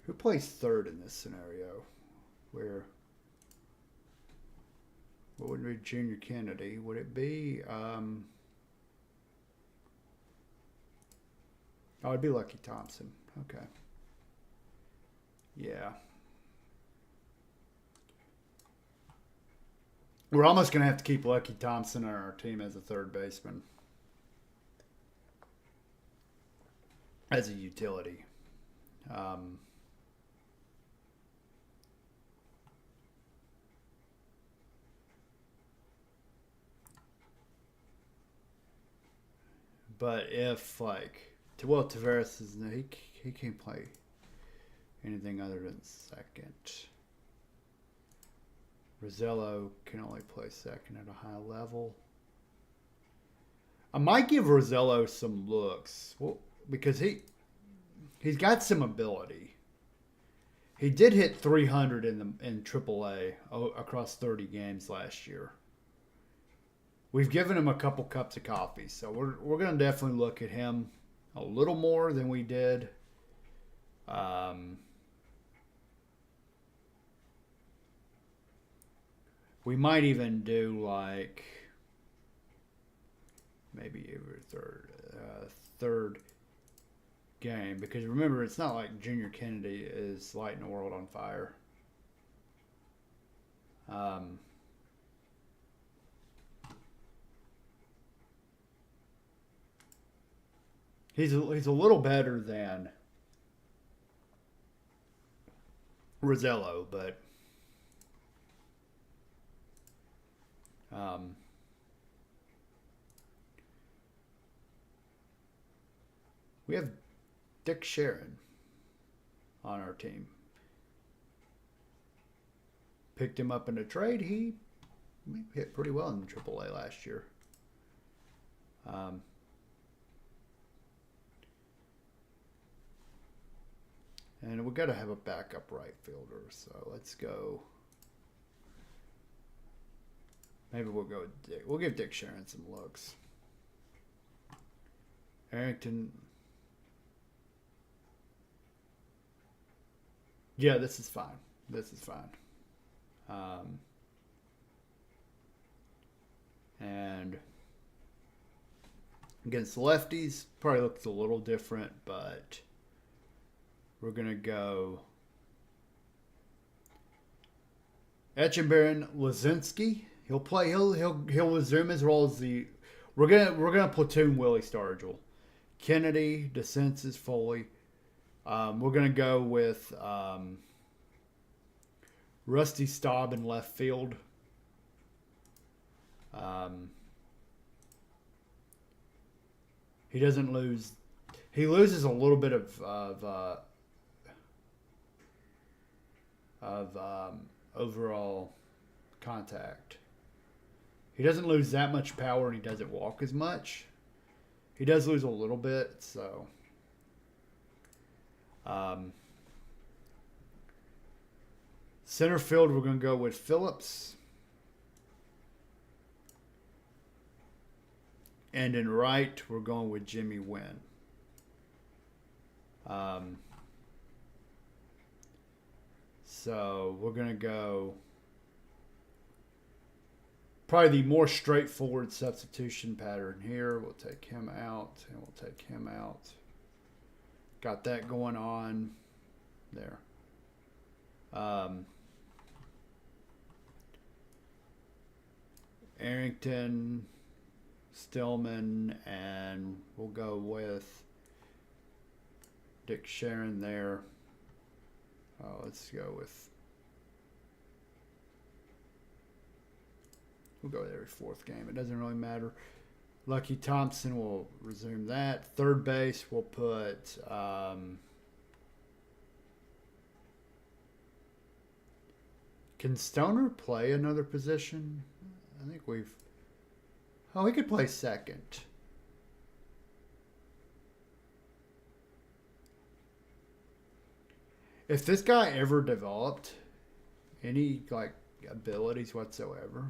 Who plays third in this scenario? What would be Junior Kennedy? Would it be? Oh, it'd be Lucky Thompson. Okay. Yeah. We're almost going to have to keep Lucky Thompson on our team as a third baseman. As a utility. But if, like, Tavares is, he can't play anything other than second. Rosello can only play second at a high level. I might give Rosello some looks, well, because he's got some ability. He did hit 300 in AAA across 30 games last year. We've given him a couple cups of coffee, so we're going to definitely look at him a little more than we did. We might even do like maybe every third game, because remember, it's not like Junior Kennedy is lighting the world on fire. He's a little better than Rosello, but we have Dick Sharon on our team. Picked him up in a trade. He hit pretty well in AAA last year. And we've got to have a backup right fielder, so let's go. Maybe we'll go with Dick. We'll give Dick Sharon some looks. Arrington. Yeah, this is fine. This is fine. And against lefties, probably looks a little different, but we're gonna go Etchenberry Lazinski. He'll play. He'll resume his role as the. We're gonna platoon Willie Stargell, Kennedy, DeSensis, Foley. We're gonna go with Rusty Staub in left field. He doesn't lose. He loses a little bit of overall contact. He doesn't lose that much power, and he doesn't walk as much. He does lose a little bit, so. Center field, we're going to go with Phillips. And in right, we're going with Jimmy Wynn. So we're going to go probably the more straightforward substitution pattern here. We'll take him out, and we'll take him out. Got that going on there. Arrington, Stillman, and we'll go with Dick Sharon there. Let's go with. We'll go with every fourth game. It doesn't really matter. Lucky Thompson will resume that. Third base, we'll put. Can Stoner play another position? I think we've. Oh, he could play second. If this guy ever developed any like abilities whatsoever,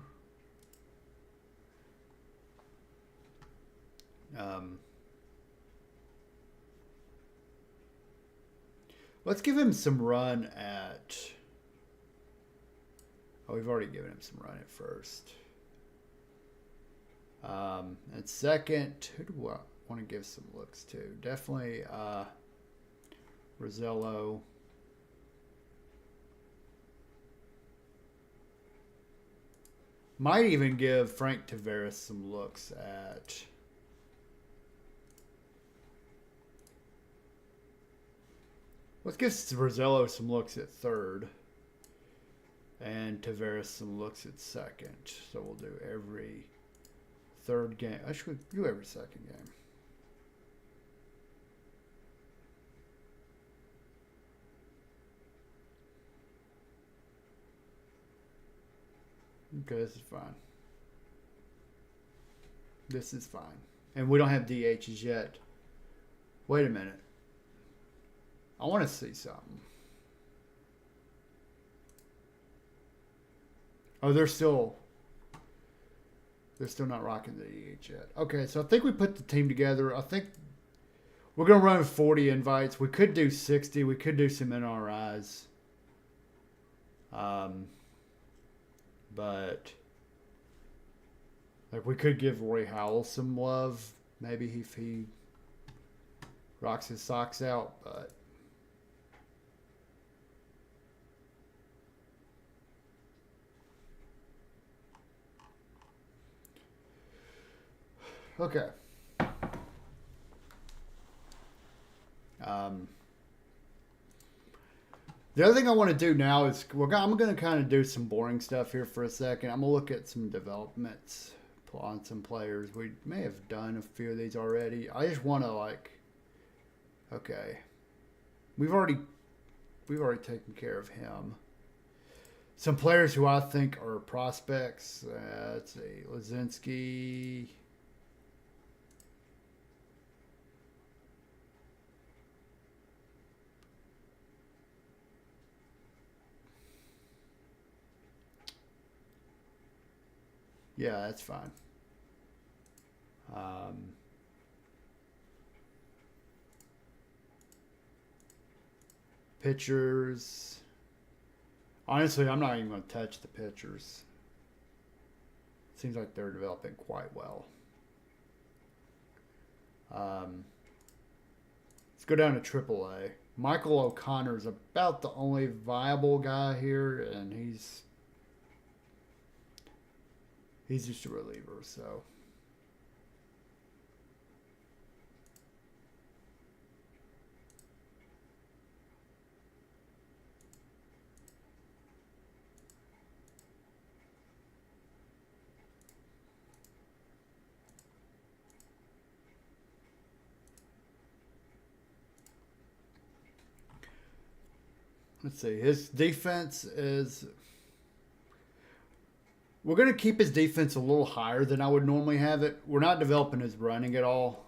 let's give him some run at. Oh, we've already given him some run at first. At second, who do I want to give some looks to? Definitely Rosello. Might even give Frank Tavares some looks at. Let's give Rosello some looks at third. And Tavares some looks at second. So we'll do every third game. I should do every second game. Okay, this is fine. This is fine. And we don't have DHs yet. Wait a minute. I want to see something. Oh, they're still not rocking the DH yet. Okay, so I think we put the team together. I think we're going to run 40 invites. We could do 60. We could do some NRIs. But like we could give Roy Howell some love, maybe if he rocks his socks out, but okay. The other thing I want to do now is I'm going to kind of do some boring stuff here for a second. I'm going to look at some developments on some players. We may have done a few of these already. I just want to okay, we've already taken care of him. Some players who I think are prospects. Let's see, Lazinski. Yeah, that's fine. Pitchers. Honestly, I'm not even going to touch the pitchers. Seems like they're developing quite well. Let's go down to AAA. Michael O'Connor is about the only viable guy here, and he's just a reliever, so. Let's see. His defense is. We're going to keep his defense a little higher than I would normally have it. We're not developing his running at all.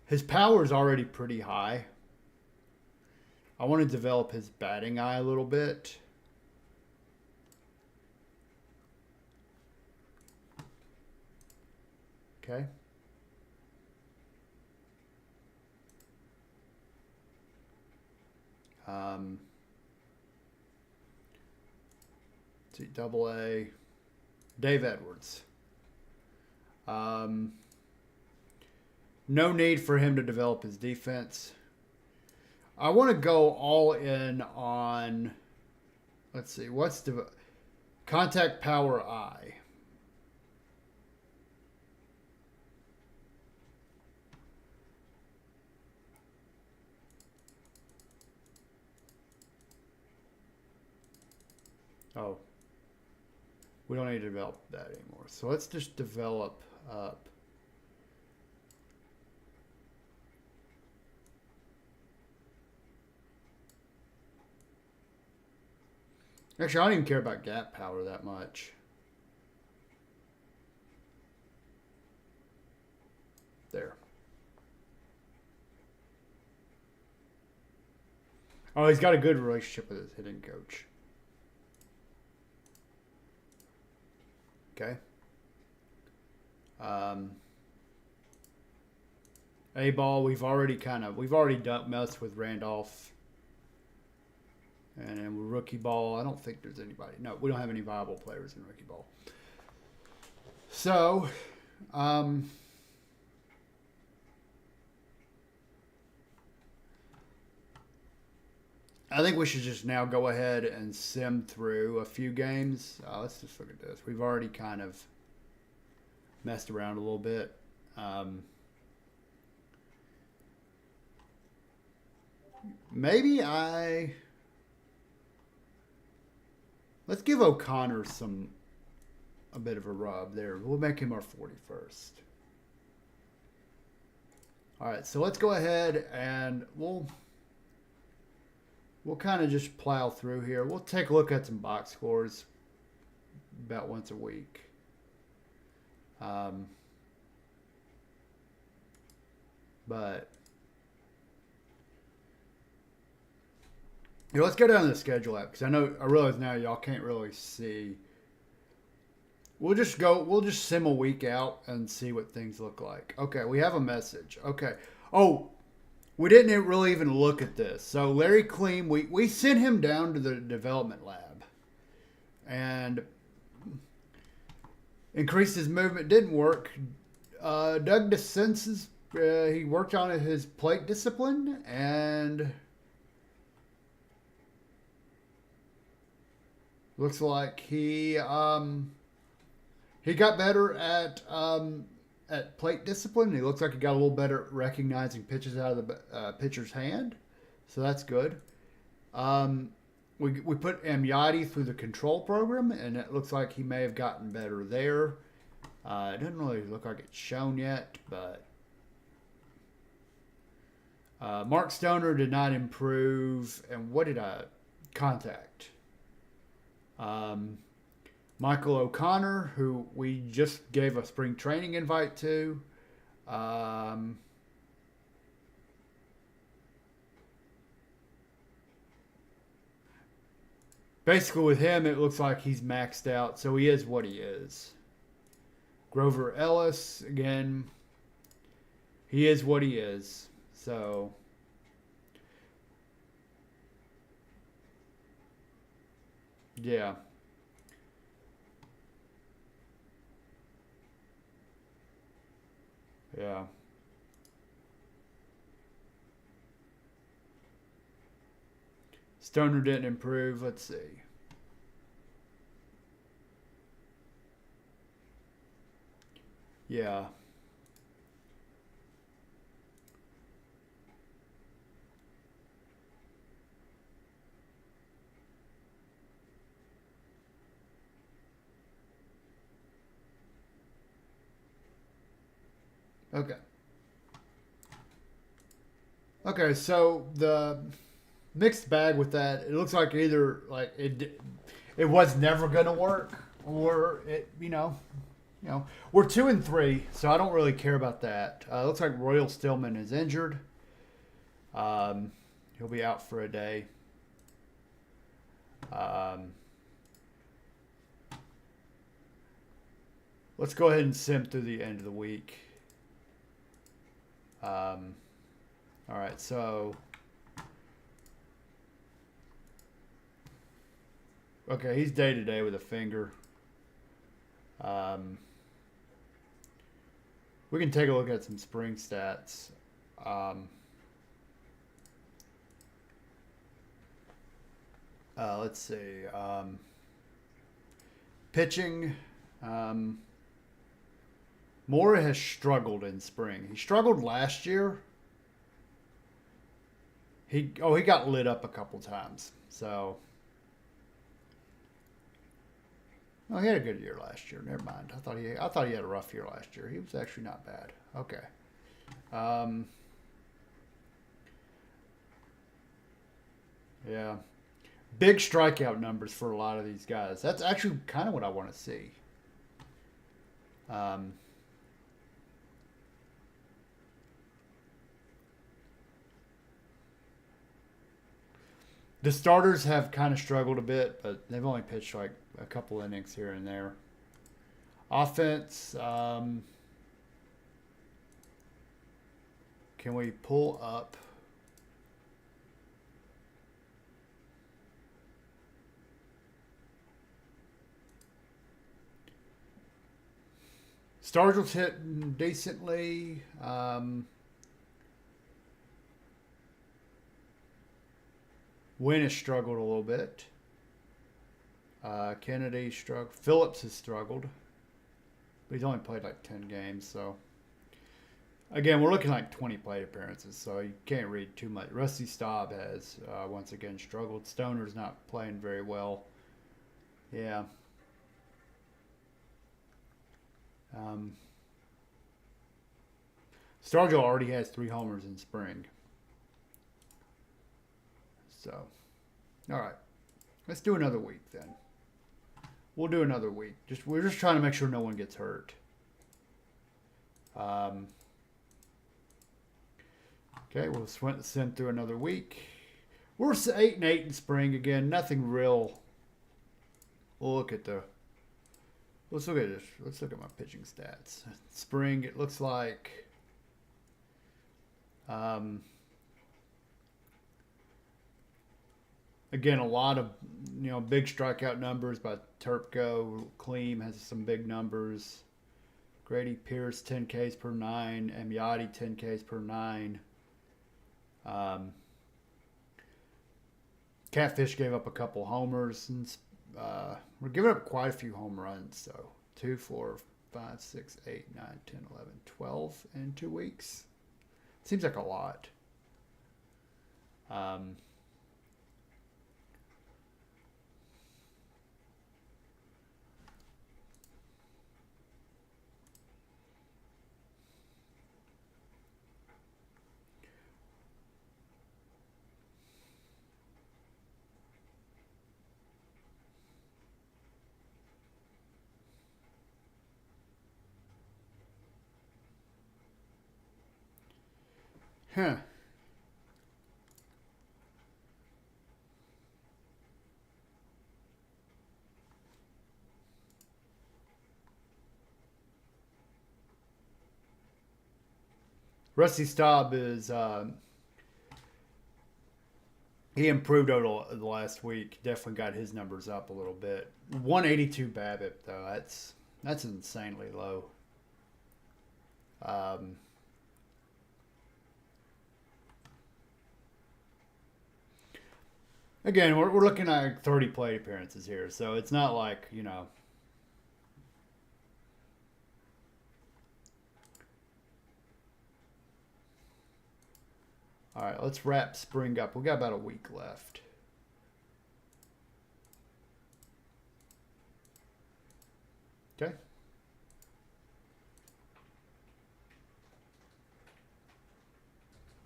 His power is already pretty high. I want to develop his batting eye a little bit. Okay. See, AA. Dave Edwards. No need for him to develop his defense. I want to go all in on. Let's see. Contact Power I. Oh, we don't need to develop that anymore. So let's just develop up. Actually, I don't even care about gap power that much. There. Oh, he's got a good relationship with his hitting coach. Okay. A-ball, we've already messed with Randolph. And then rookie ball, I don't think there's anybody. No, we don't have any viable players in rookie ball. So, I think we should just now go ahead and sim through a few games. Let's just look at this. We've already kind of messed around a little bit. Let's give O'Connor a bit of a rub there. We'll make him our 41st. All right, so let's go ahead and we'll kind of just plow through here. We'll take a look at some box scores about once a week. But let's go down to the schedule app because I realize now y'all can't really see. We'll just sim a week out and see what things look like. Okay, we have a message. Okay. Oh, we didn't really even look at this. So Larry Kleem, we sent him down to the development lab and increased his movement. Didn't work. Doug DeSense's, he worked on his plate discipline and looks like he got better at plate discipline. He looks like he got a little better at recognizing pitches out of the pitcher's hand. So that's good. We put Amyati through the control program, and it looks like he may have gotten better there. It doesn't really look like it's shown yet, but Mark Stoner did not improve. And what did I contact? Michael O'Connor, who we just gave a spring training invite to. Basically, with him, it looks like he's maxed out, so he is what he is. Grover Ellis, again, he is what he is. So, yeah. Yeah. Stoner didn't improve. Let's see. Yeah. Okay. Okay, so the mixed bag with that, it looks like either like it was never going to work or we're 2-3, so I don't really care about that. It looks like Royal Stillman is injured. He'll be out for a day. Let's go ahead and sim through the end of the week. All right, so okay, he's day to day with a finger. We can take a look at some spring stats. Let's see. Pitching. Mora has struggled in spring. He struggled last year. He got lit up a couple times. So, oh, he had a good year last year. Never mind. I thought he had a rough year last year. He was actually not bad. Okay. Yeah. Big strikeout numbers for a lot of these guys. That's actually kind of what I want to see. The starters have kind of struggled a bit, but they've only pitched like a couple innings here and there. Offense, can we pull up? Stargell's hitting decently. Wynn has struggled a little bit. Kennedy struggled. Phillips has struggled. But he's only played like 10 games, so. Again, we're looking like 20 plate appearances, so you can't read too much. Rusty Staub has, once again, struggled. Stoner's not playing very well. Yeah. Stargell already has 3 homers in spring. So, all right. Let's do another week then. We'll do another week. We're just trying to make sure no one gets hurt. Okay, we'll send through another week. We're 8-8 in spring again. Nothing real. We'll look at let's look at this. Let's look at my pitching stats. Spring, it looks like again, a lot of big strikeout numbers by Turpko. Kleem has some big numbers. Grady Pierce 10 Ks per 9. Amiotti 10 Ks per 9. Catfish gave up a couple homers. And, we're giving up quite a few home runs. So 2, 4, 5, 6, 8, 9, 10, 11, 12 in 2 weeks. Seems like a lot. Huh. Rusty Staub is he improved over the last week. Definitely got his numbers up a little bit. 182 BABIP though. That's insanely low. Again, we're looking at 30 plate appearances here, so it's not like, All right, let's wrap spring up. We got about a week left. Okay.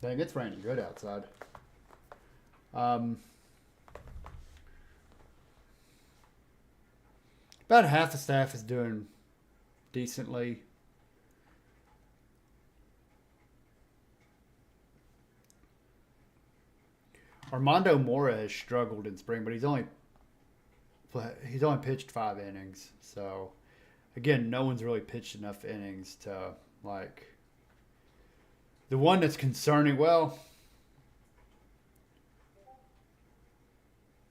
Dang, it's raining good outside. About half the staff is doing decently. Armando Mora has struggled in spring, but he's only pitched 5 innings. So, again, no one's really pitched enough innings to, like, the one that's concerning, well,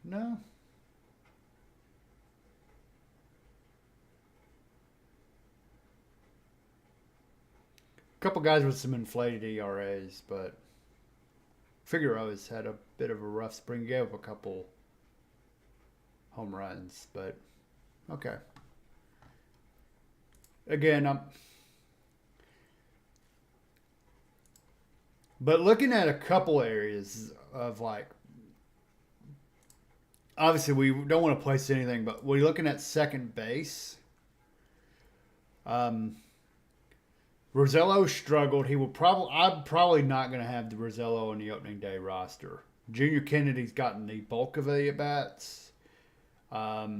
no. A couple guys with some inflated ERAs, but Figueroa's had a bit of a rough spring. He gave up a couple home runs, but okay. again, but looking at a couple areas of like, obviously we don't want to place anything, but we're looking at second base. Rosello struggled. I'm probably not going to have the Rosello on the opening day roster. Junior Kennedy's gotten the bulk of the at bats. But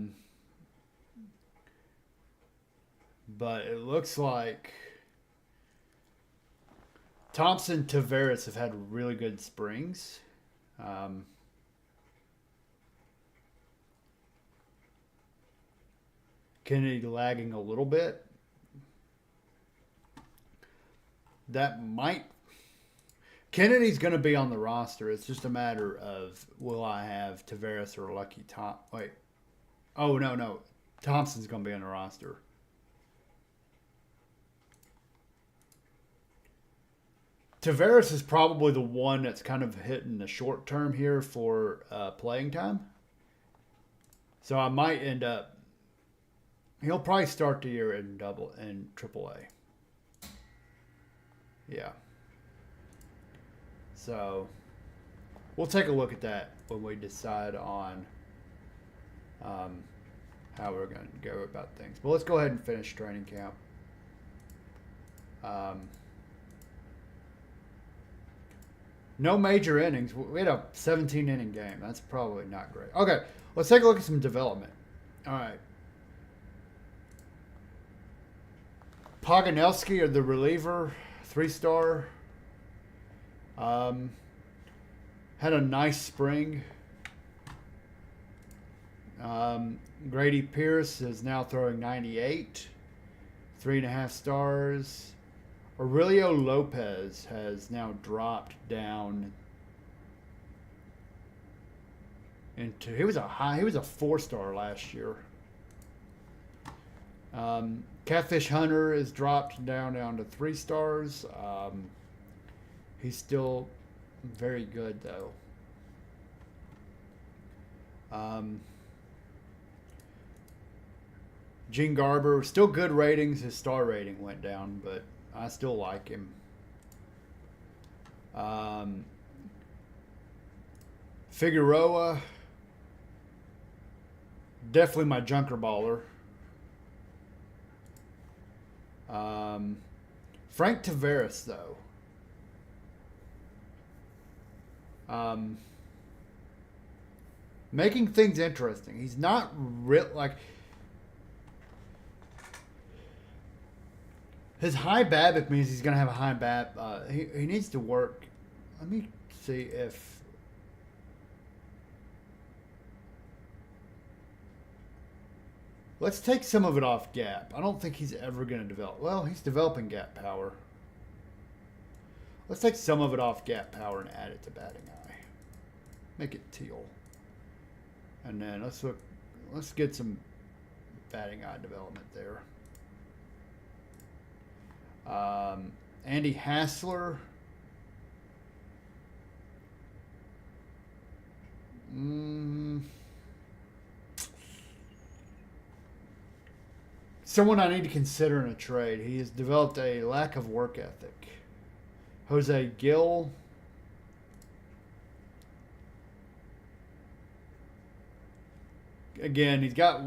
it looks like Thompson, Taveras have had really good springs. Kennedy lagging a little bit. That might. Kennedy's going to be on the roster. It's just a matter of will I have Taveras or Lucky Tom. Wait. Oh, no. Thompson's going to be on the roster. Taveras is probably the one that's kind of hitting the short term here for playing time. So I might end up. He'll probably start the year in AAA. Yeah. So we'll take a look at that when we decide on how we're going to go about things. But let's go ahead and finish training camp. No major innings. We had a 17-inning game. That's probably not great. Okay, let's take a look at some development. All right. Pogonelski, or the reliever, 3-star. Had a nice spring. Grady Pierce is now throwing 98, 3.5 stars. Aurelio Lopez has now dropped down into. He was a 4-star last year. Catfish Hunter is dropped down to 3 stars. He's still very good though. Gene Garber, still good ratings. His star rating went down, but I still like him. Figueroa, definitely my junker baller. Frank Taveras, though. Making things interesting. He's not like. His high BABIP means he's going to have a high BABIP. He needs to work. Let me see if. Let's take some of it off gap. I don't think he's ever going to develop. Well, he's developing gap power. Let's take some of it off gap power and add it to batting eye. Make it teal. And then let's get some batting eye development there. Andy Hassler. Someone I need to consider in a trade. He has developed a lack of work ethic. Jose Gill. Again, he's got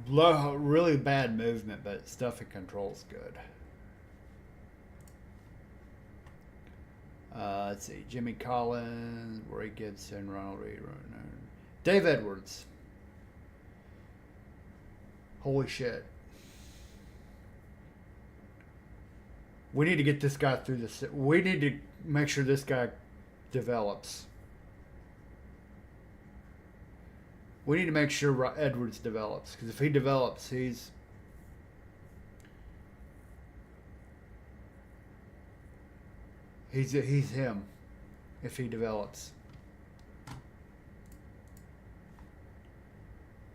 really bad movement, but stuff and control's good. Let's see. Jimmy Collins, Roy Gibson, Ronald Reed, Dave Edwards. Holy shit. We need to get this guy through this. We need to make sure this guy develops. We need to make sure Edwards develops. Because if he develops, he's him. If he develops.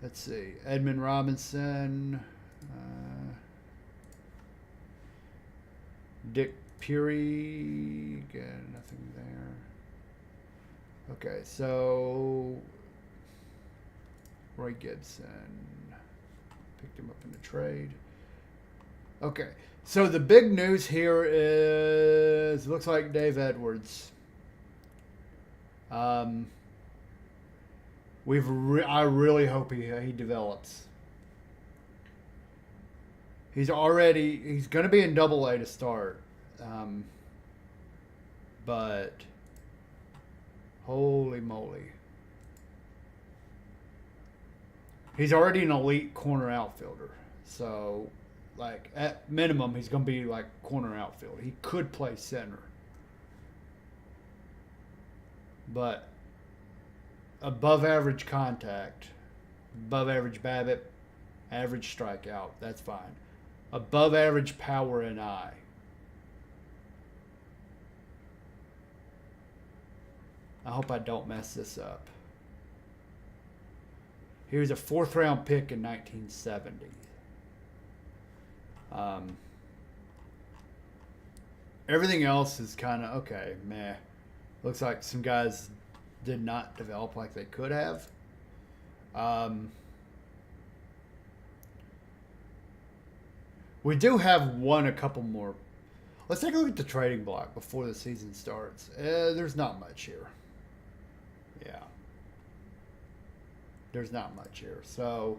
Let's see. Edmund Robinson. Dick Puri. Again, nothing there. Okay, so Roy Gibson. Picked him up in the trade. Okay. So the big news here is looks like Dave Edwards. Um, I really hope he develops. He's going to be in Double A to start, but holy moly, he's already an elite corner outfielder. So, like at minimum, he's going to be like corner outfielder. He could play center, but above average contact, above average BABIP, average strikeout. That's fine. Above average power and eye. I hope I don't mess this up. He was a 4th round pick in 1970. Everything else is kind of okay, meh. Looks like some guys did not develop like they could have. We do have a couple more. Let's take a look at the trading block before the season starts. There's not much here. Yeah. There's not much here. So,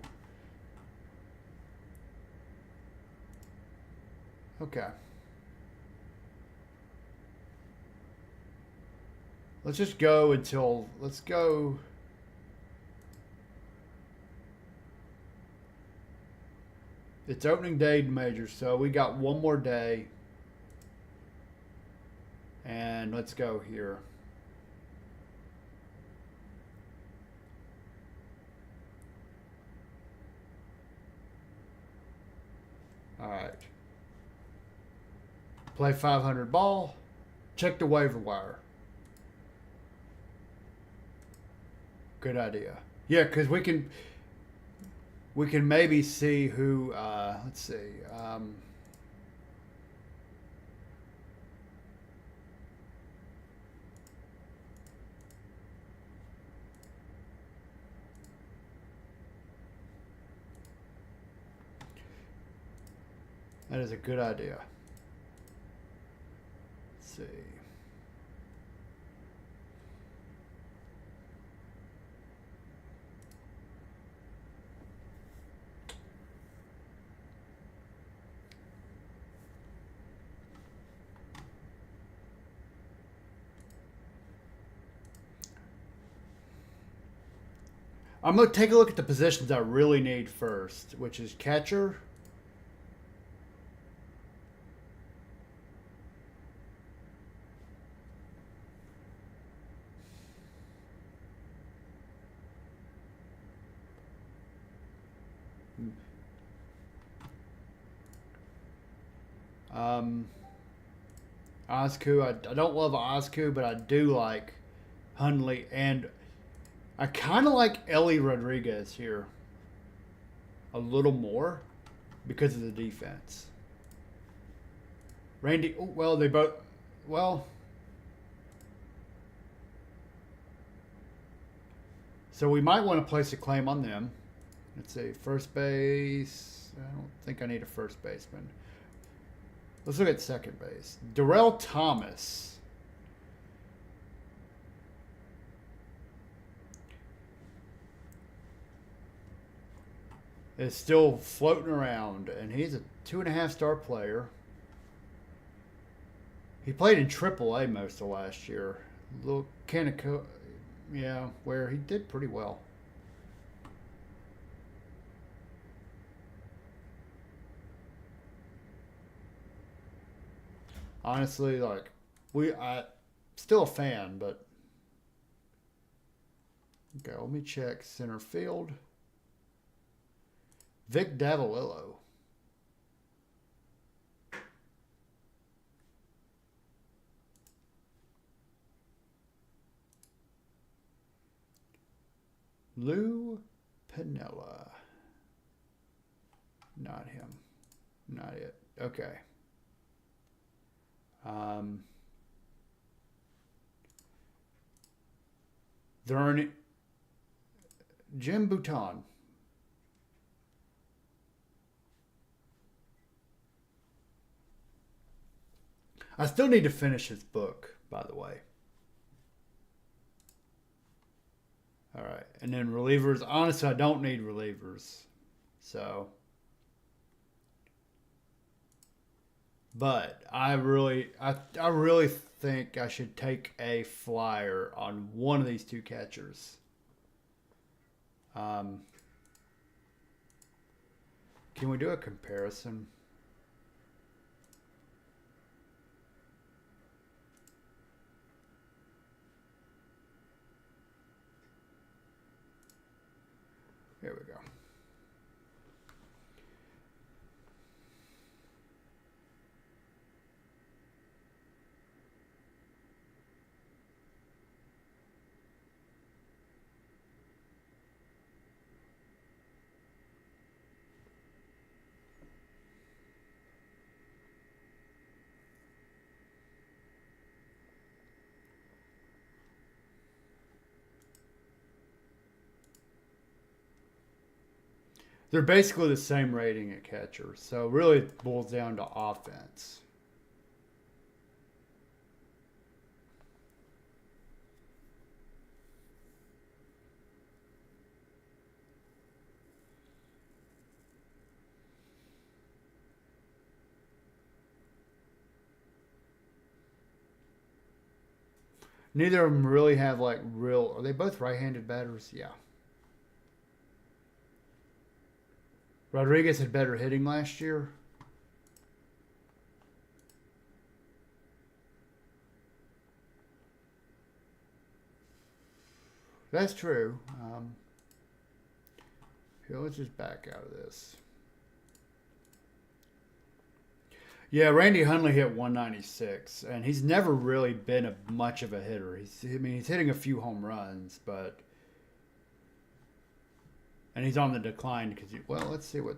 okay. Let's just go until, let's go. It's opening day in majors, so we got one more day. And let's go here. All right. Play 500 ball. Check the waiver wire. Good idea. Yeah, because we can maybe see who. Let's see. That is a good idea. Let's see. I'm going to take a look at the positions I really need first, which is catcher. Osku, I don't love Osku, but I do like Hundley, and I kind of like Ellie Rodriguez here a little more because of the defense. Randy, well, they both, well, so we might want to place a claim on them. Let's see, first base. I don't think I need a first baseman. Let's look at second base. Darrell Thomas. Is still floating around, and he's a 2.5-star player. He played in AAA most of last year. Little Canico, yeah, where he did pretty well. Honestly, like I still a fan, but okay. Let me check center field. Vic Davalillo. Lou Piniella. Not him. Not it. Okay. Jim Bouton. I still need to finish his book, by the way. All right. And then relievers. Honestly, I don't need relievers. So. But I really think I should take a flyer on one of these two catchers. Can we do a comparison? Here we go. They're basically the same rating at catcher. So really it boils down to offense. Neither of them really have like real. Are they both right-handed batters? Yeah. Rodriguez had better hitting last year. That's true. Here, let's just back out of this. Yeah, Randy Hundley hit 196, and he's never really been much of a hitter. He's hitting a few home runs, but and he's on the decline because let's see what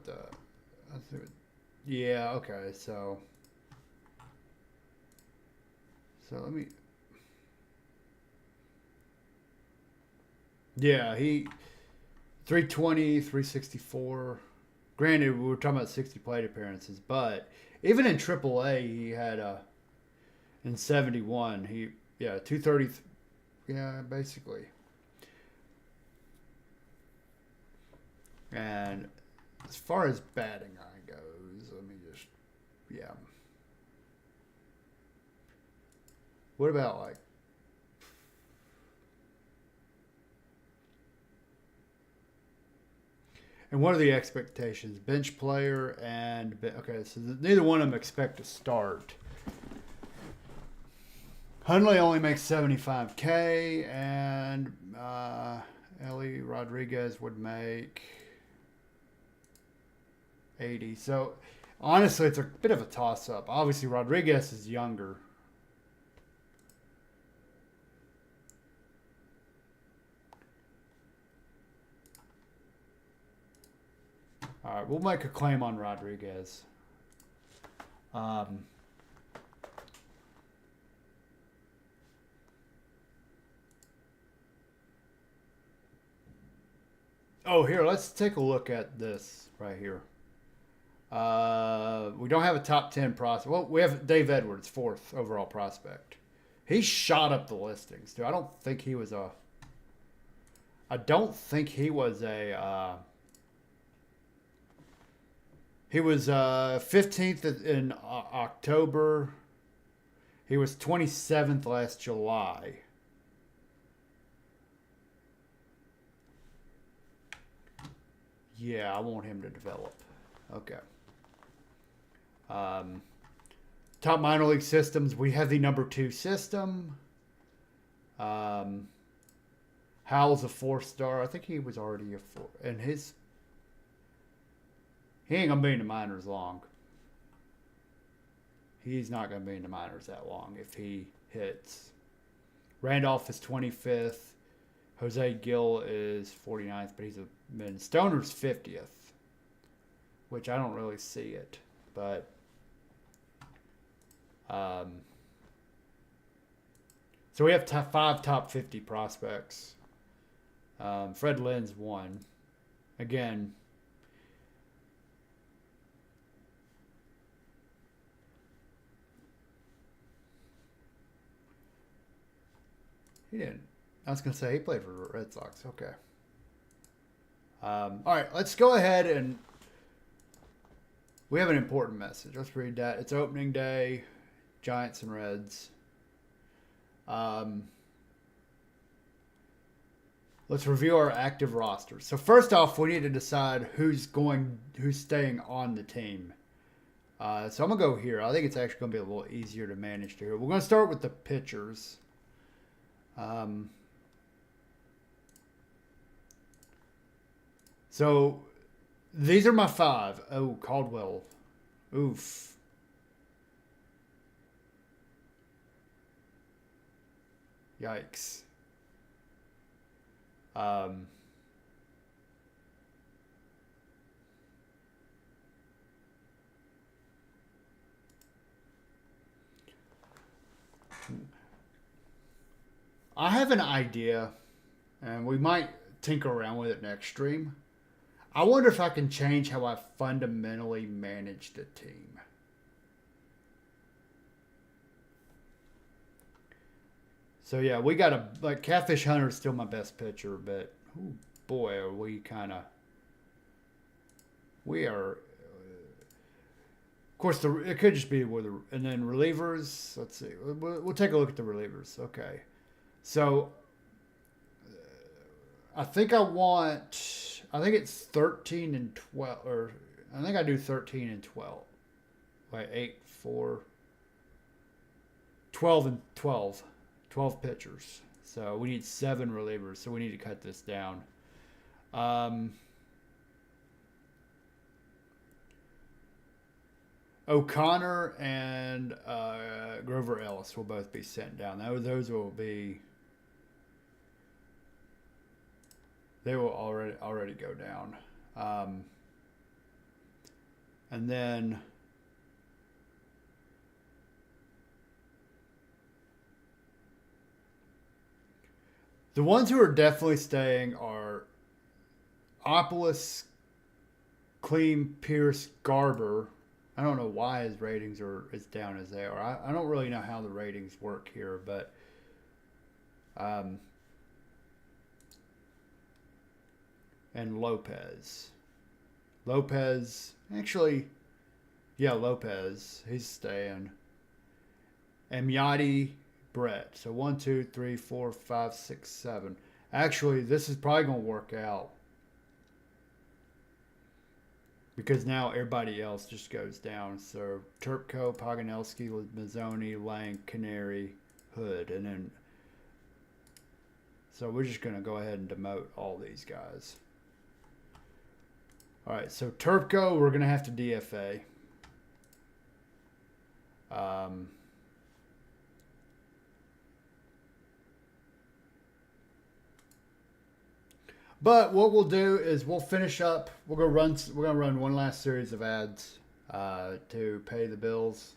yeah, okay, so let me. Yeah, he 320, 364. Granted, we were talking about 60 plate appearances, but even in AAA, he had in 71, 230, yeah, basically. And as far as batting eye goes, let me just, yeah. What about like? And what are the expectations? Bench player and okay, so neither one of them expect to start. Hundley only makes $75K, and Ellie Rodriguez would make 80. So honestly, it's a bit of a toss-up. Obviously, Rodriguez is younger. All right, we'll make a claim on Rodriguez. Oh, here, let's take a look at this right here. We don't have a top 10 prospect. Well, we have Dave Edwards, 4th overall prospect. He shot up the listings, too. I don't think he was a 15th in October. He was 27th last July. Yeah, I want him to develop. Okay. Top minor league systems. We have the number 2 system. Howell's a 4-star. I think he was already a 4. And he ain't going to be in the minors long. He's not going to be in the minors that long if he hits. Randolph is 25th. Jose Gill is 49th, but he's a mid. Stoner's 50th, which I don't really see it. But so we have 5 top 50 prospects. Fred Lynn's 1. Again, He didn't. I was gonna say he played for the Red Sox. Okay. All right, let's go ahead and we have an important message. Let's read that. It's opening day, Giants and Reds. Let's review our active roster. So first off, we need to decide who's staying on the team. So I'm gonna go here. I think it's actually gonna be a little easier to manage here. We're gonna start with the pitchers. So these are my 5. Oh, Caldwell. Oof. Yikes. I have an idea, and we might tinker around with it next stream. I wonder if I can change how I fundamentally manage the team. So yeah, we got like Catfish Hunter is still my best pitcher, but oh boy, are we kind of we are. Of course, it could just be with and then relievers. Let's see. We'll take a look at the relievers. Okay, so I think I want. I think it's 13 and 12, or I think I do 13 and 12. Wait, 8, 4, 12 and 12. 12 pitchers. So we need 7 relievers. So we need to cut this down. O'Connor and Grover Ellis will both be sent down. Those will be. They will already go down. And then the ones who are definitely staying are Opolis, Clean, Pierce, Garber. I don't know why his ratings are as down as they are. I don't really know how the ratings work here, but and Lopez. Actually, yeah, Lopez. He's staying. And Miyadi, Brett. So 1, 2, 3, 4, 5, 6, 7. Actually, this is probably going to work out. Because now everybody else just goes down. So Turpko, Paganelski, Mazzoni, Lang, Canary, Hood. And then. So we're just going to go ahead and demote all these guys. All right, so Turpko, we're going to have to DFA. But what we'll do is we'll finish up. We're gonna run one last series of ads to pay the bills.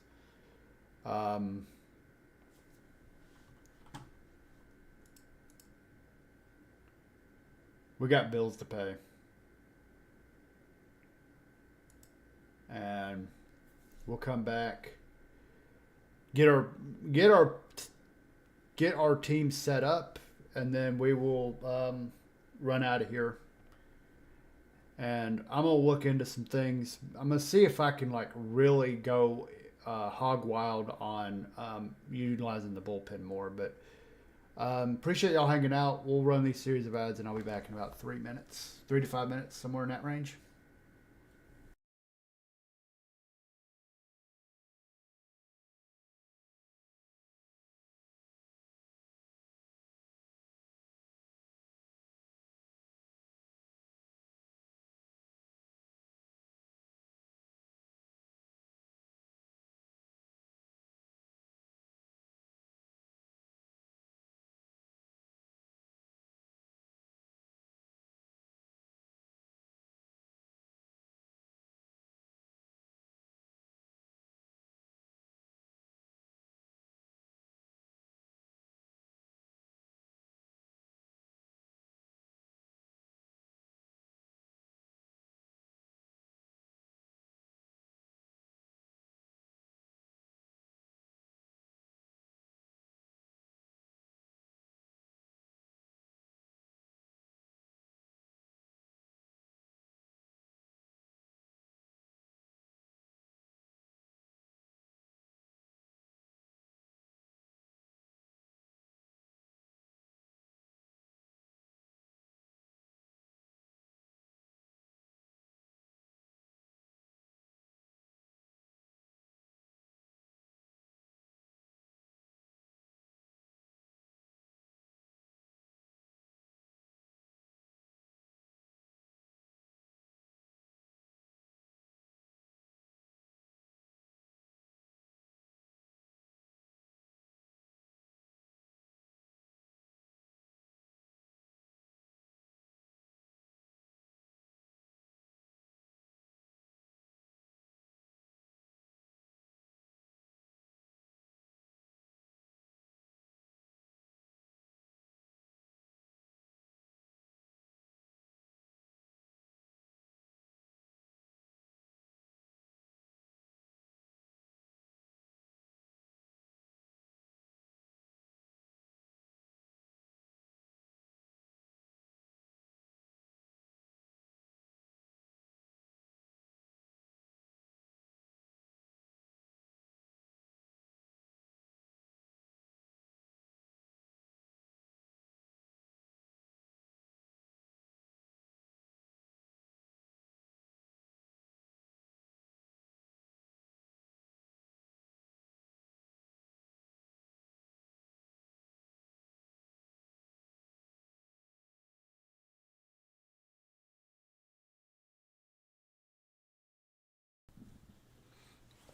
We got bills to pay. And we'll come back, get our team set up, and then we will run out of here. And I'm gonna look into some things. I'm gonna see if I can like really go hog wild on utilizing the bullpen more. But appreciate y'all hanging out. We'll run these series of ads, and I'll be back in about 3 minutes, 3 to 5 minutes, somewhere in that range.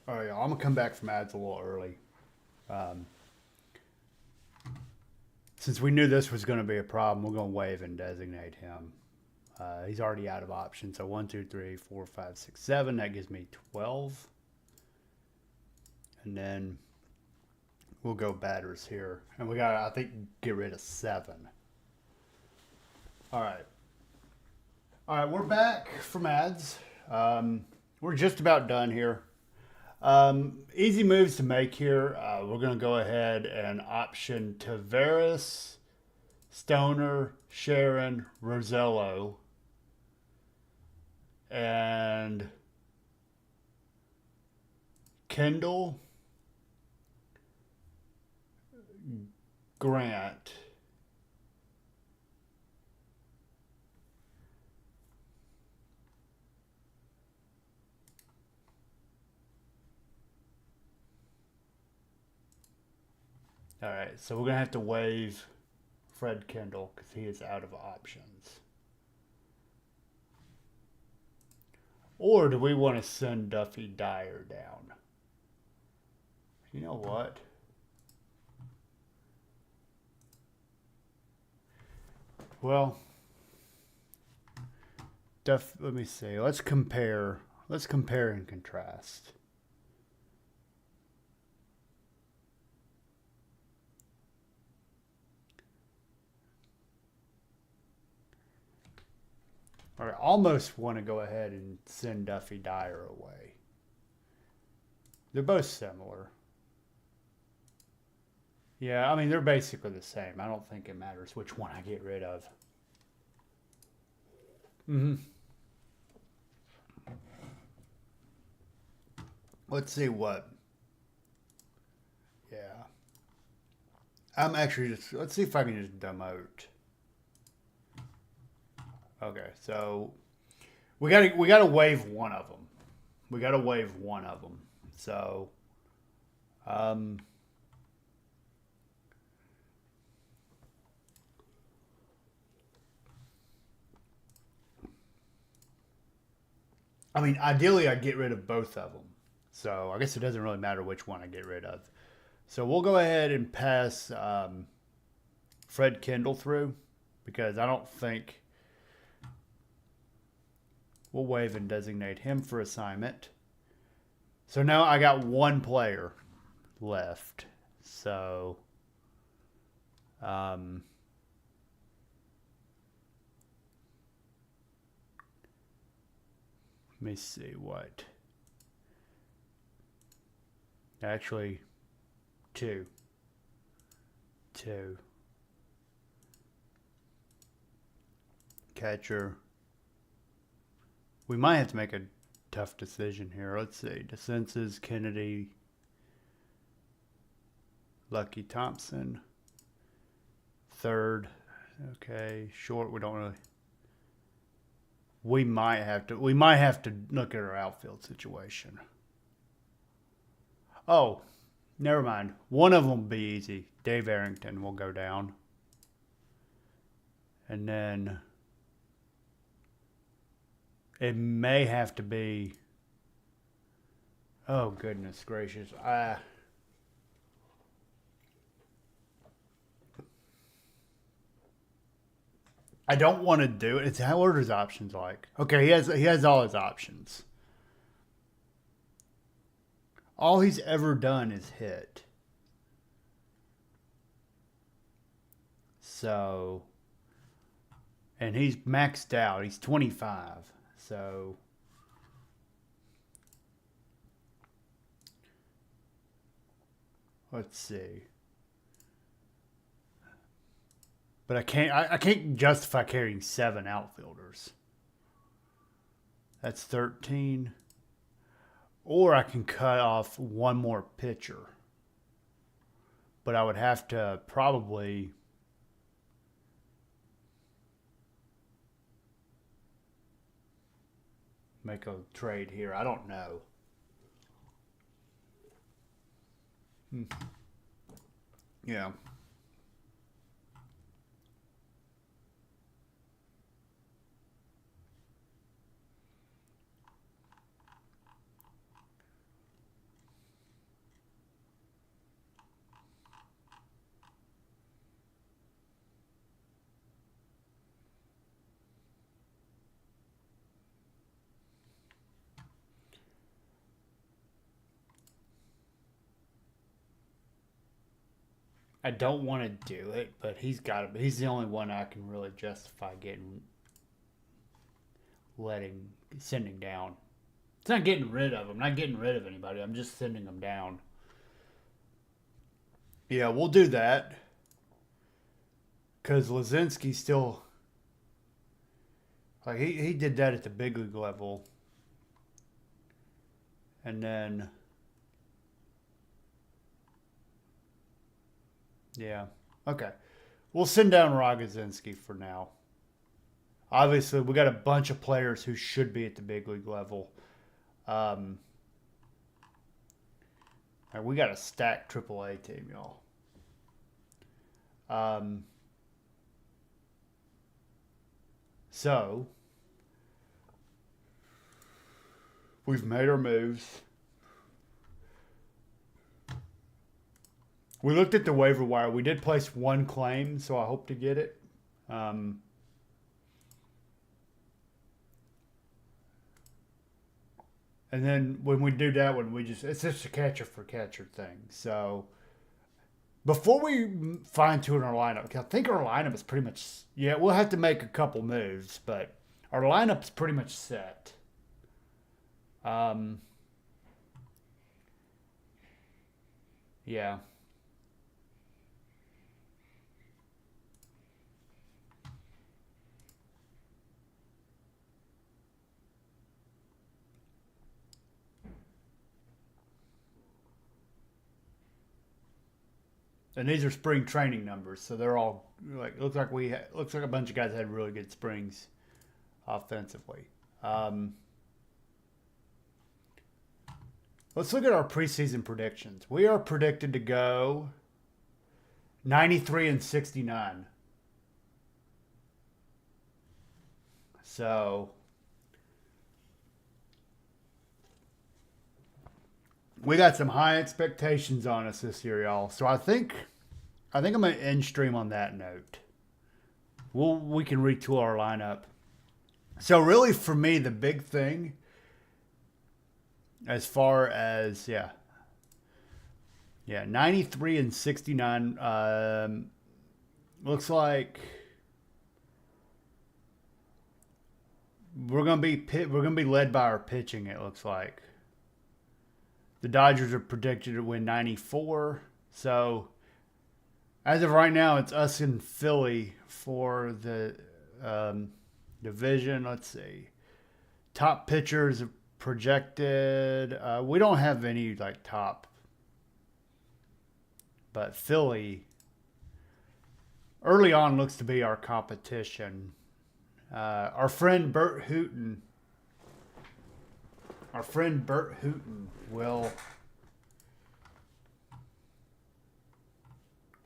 All right, y'all, I'm gonna come back from ads a little early. Since we knew this was going to be a problem, we're going to waive and designate him. He's already out of options. So 1, 2, 3, 4, 5, 6, 7. That gives me 12. And then we'll go batters here. And we got to, I think, get rid of 7. All right. All right, we're back from ads. We're just about done here. Easy moves to make here. We're going to go ahead and option Tavares, Stoner, Sharon, Rosello, and Kendall, Grant, all right, so we're going to have to waive Fred Kendall because he is out of options. Or do we want to send Duffy Dyer down? You know what? Well, let me see. Let's compare. Let's compare and contrast. All right, almost want to go ahead and send Duffy Dyer away. They're both similar. Yeah, I mean, they're basically the same. I don't think it matters which one I get rid of. Let's see what. Yeah. I'm actually just, let's see if I can just demote. Okay, so we gotta waive one of them. We gotta waive one of them. So, I mean, ideally, I'd get rid of both of them. So I guess it doesn't really matter which one I get rid of. So we'll go ahead and pass Fred Kendall through because I don't think we'll waive and designate him for assignment. So now I got one player left. So let me see what. Actually, two. Catcher. We might have to make a tough decision here. Let's see. DeSenses, Kennedy, Lucky Thompson. Third. Okay. Short, we don't really. We might have to look at our outfield situation. Oh, never mind. One of them will be easy. Dave Arrington will go down. And then it may have to be. Oh, goodness gracious. I don't want to do it. It's what are his options like? Okay, he has all his options. All he's ever done is hit. So, and he's maxed out. He's 25. So, let's see. But I can't justify carrying 7 outfielders. That's 13. Or I can cut off one more pitcher. But I would have to probably make a trade here. I don't know. Yeah. I don't want to do it, but he's got to. He's the only one I can really justify sending down. It's not getting rid of him. I'm not getting rid of anybody. I'm just sending them down. Yeah, we'll do that. Because Lazinski still... Like, he did that at the big league level. And then... Yeah. Okay. We'll send down Rogozinski for now. Obviously, we got a bunch of players who should be at the big league level. We got a stacked AAA team, y'all. So, we've made our moves. We looked at the waiver wire. We did place one claim, so I hope to get it. And then when we do that one, it's just a catcher for catcher thing. So before we fine tune our lineup, I think our lineup is pretty much, we'll have to make a couple moves, but our lineup is pretty much set. Yeah. And these are spring training numbers, so they're all like looks like a bunch of guys had really good springs offensively. Let's look at our preseason predictions. We are predicted to go 93 and 69. So we got some high expectations on us this year, y'all. So I think I'm gonna end stream on that note. We can retool our lineup. So really, for me, the big thing, as far as 93 and 69. Looks like we're gonna be led by our pitching. It looks like. The Dodgers are predicted to win 94. So, as of right now, it's us and Philly for the division. Let's see. Top pitchers projected. We don't have any top. But Philly, early on, looks to be our competition. Our friend Bert Hooton.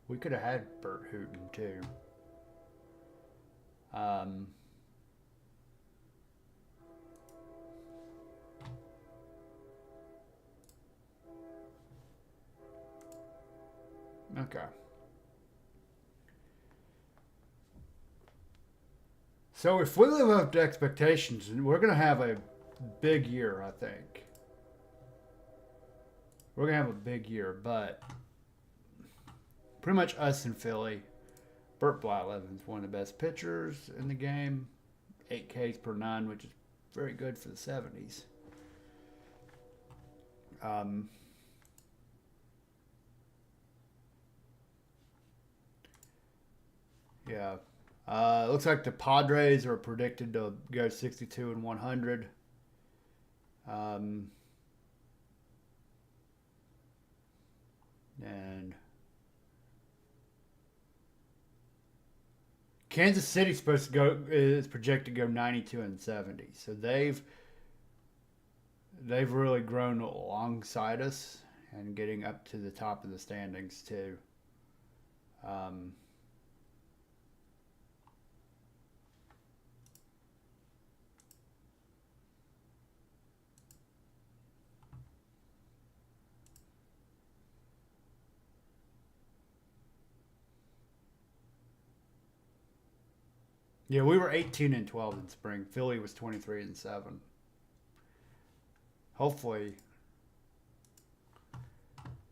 We could have had Bert Hooton too. Okay. So if we live up to expectations, we're going to have a big year, I think. We're going to have a big year, but pretty much us and Philly. Burt Blyleven's one of the best pitchers in the game. 8 Ks per 9, which is very good for the 70s. Looks like the Padres are predicted to go 62 and 100. And Kansas City's is projected to go 92 and 70. So they've really grown alongside us and getting up to the top of the standings too. Yeah, we were 18 and 12 in spring. Philly was 23 and 7. Hopefully.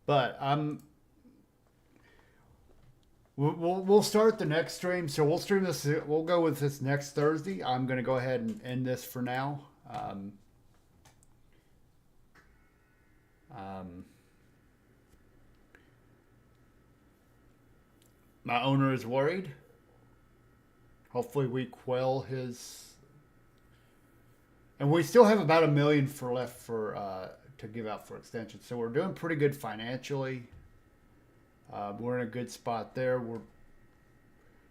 But We'll start the next stream. So we'll stream this. We'll go with this next Thursday. I'm gonna go ahead and end this for now. Um, my owner is worried. Hopefully we quell his. And we still have about $1 million left for to give out for extension. So we're doing pretty good financially. We're in a good spot there. We're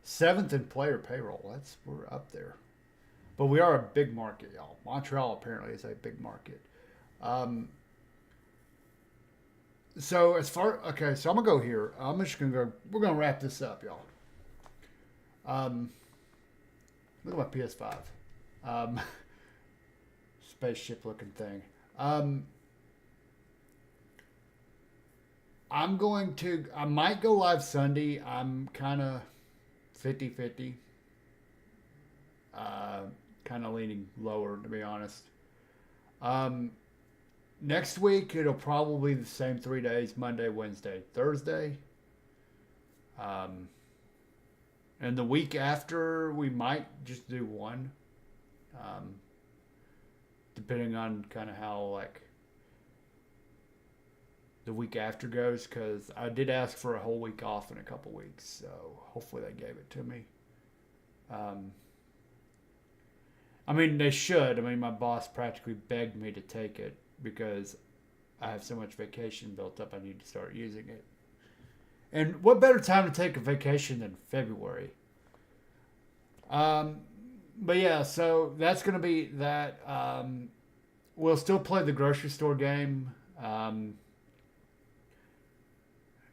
7th in player payroll. We're up there. But we are a big market, y'all. Montreal apparently is a big market. So so I'm gonna go here. I'm just gonna go. We're gonna wrap this up, y'all. Look at my PS5. Spaceship looking thing. I might go live Sunday. I'm kind of 50-50. Kind of leaning lower, to be honest. Next week, it'll probably be the same 3 days, Monday, Wednesday, Thursday. And the week after, we might just do one. Depending on kind of how, the week after goes, because I did ask for a whole week off in a couple weeks, so hopefully they gave it to me. I mean, they should. I mean, my boss practically begged me to take it because I have so much vacation built up, I need to start using it. And what better time to take a vacation than February? But yeah, so that's going to be that. We'll still play the grocery store game.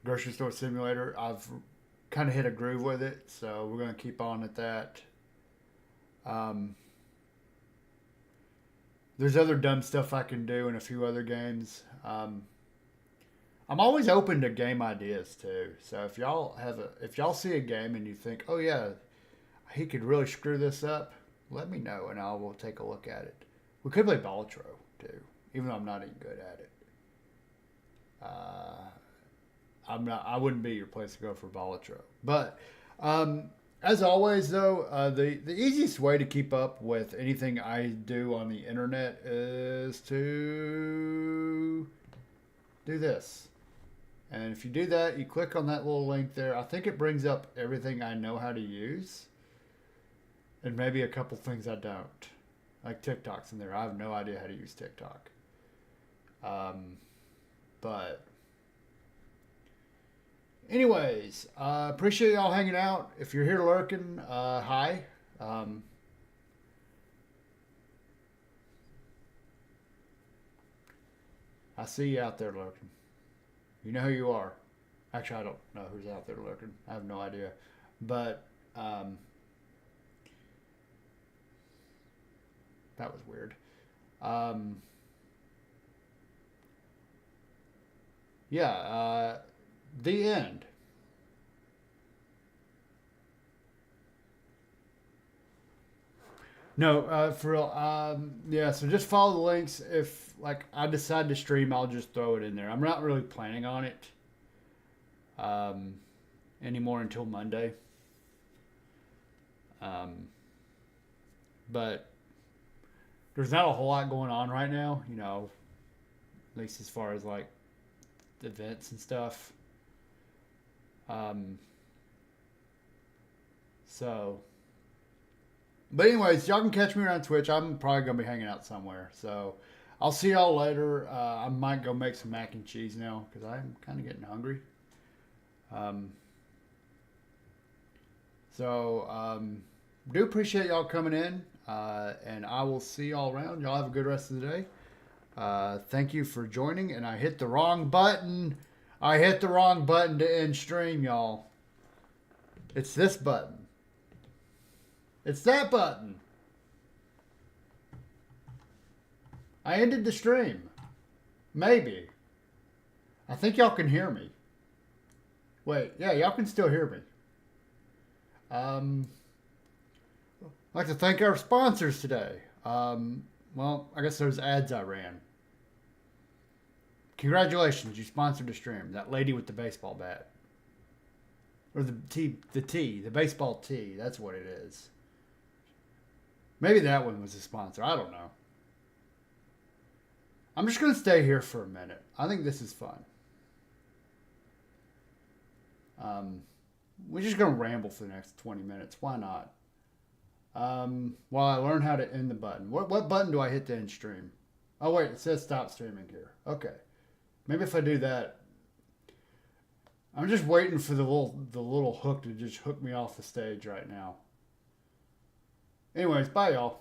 Grocery store simulator. I've kind of hit a groove with it, so we're going to keep on at that. There's other dumb stuff I can do in a few other games. I'm always open to game ideas too. So if y'all see a game and you think, oh yeah, he could really screw this up, let me know and I will take a look at it. We could play Baltro too, even though I'm not even good at it. I wouldn't be your place to go for Baltro. But as always, though, the easiest way to keep up with anything I do on the internet is to do this. And if you do that, you click on that little link there. I think it brings up everything I know how to use. And maybe a couple things I don't. Like TikTok's in there. I have no idea how to use TikTok. But anyways, appreciate y'all hanging out. If you're here lurking, hi. I see you out there lurking. You know who you are. Actually, I don't know who's out there lurking. I have no idea. But that was weird. The end. No, for real. So just follow the links. If I decide to stream, I'll just throw it in there. I'm not really planning on it anymore until Monday. But there's not a whole lot going on right now, at least as far as events and stuff. But anyways, y'all can catch me around Twitch. I'm probably gonna be hanging out somewhere. So I'll see y'all later. I might go make some mac and cheese now because I'm kind of getting hungry. Do appreciate y'all coming in, and I will see y'all around. Y'all have a good rest of the day. Thank you for joining, and I hit the wrong button. I hit the wrong button to end stream, y'all. It's this button. It's that button. I ended the stream. Maybe. I think y'all can hear me. Wait, yeah, y'all can still hear me. I'd like to thank our sponsors today. Well, I guess those ads I ran. Congratulations, you sponsored the stream. That lady with the baseball bat. Or the baseball tee. That's what it is. Maybe that one was a sponsor. I don't know. I'm just going to stay here for a minute. I think this is fun. We're just going to ramble for the next 20 minutes. Why not? While I learn how to end the button. What button do I hit to end stream? Oh, wait. It says stop streaming here. Okay. Maybe if I do that. I'm just waiting for the little hook to just hook me off the stage right now. Anyways, bye, y'all.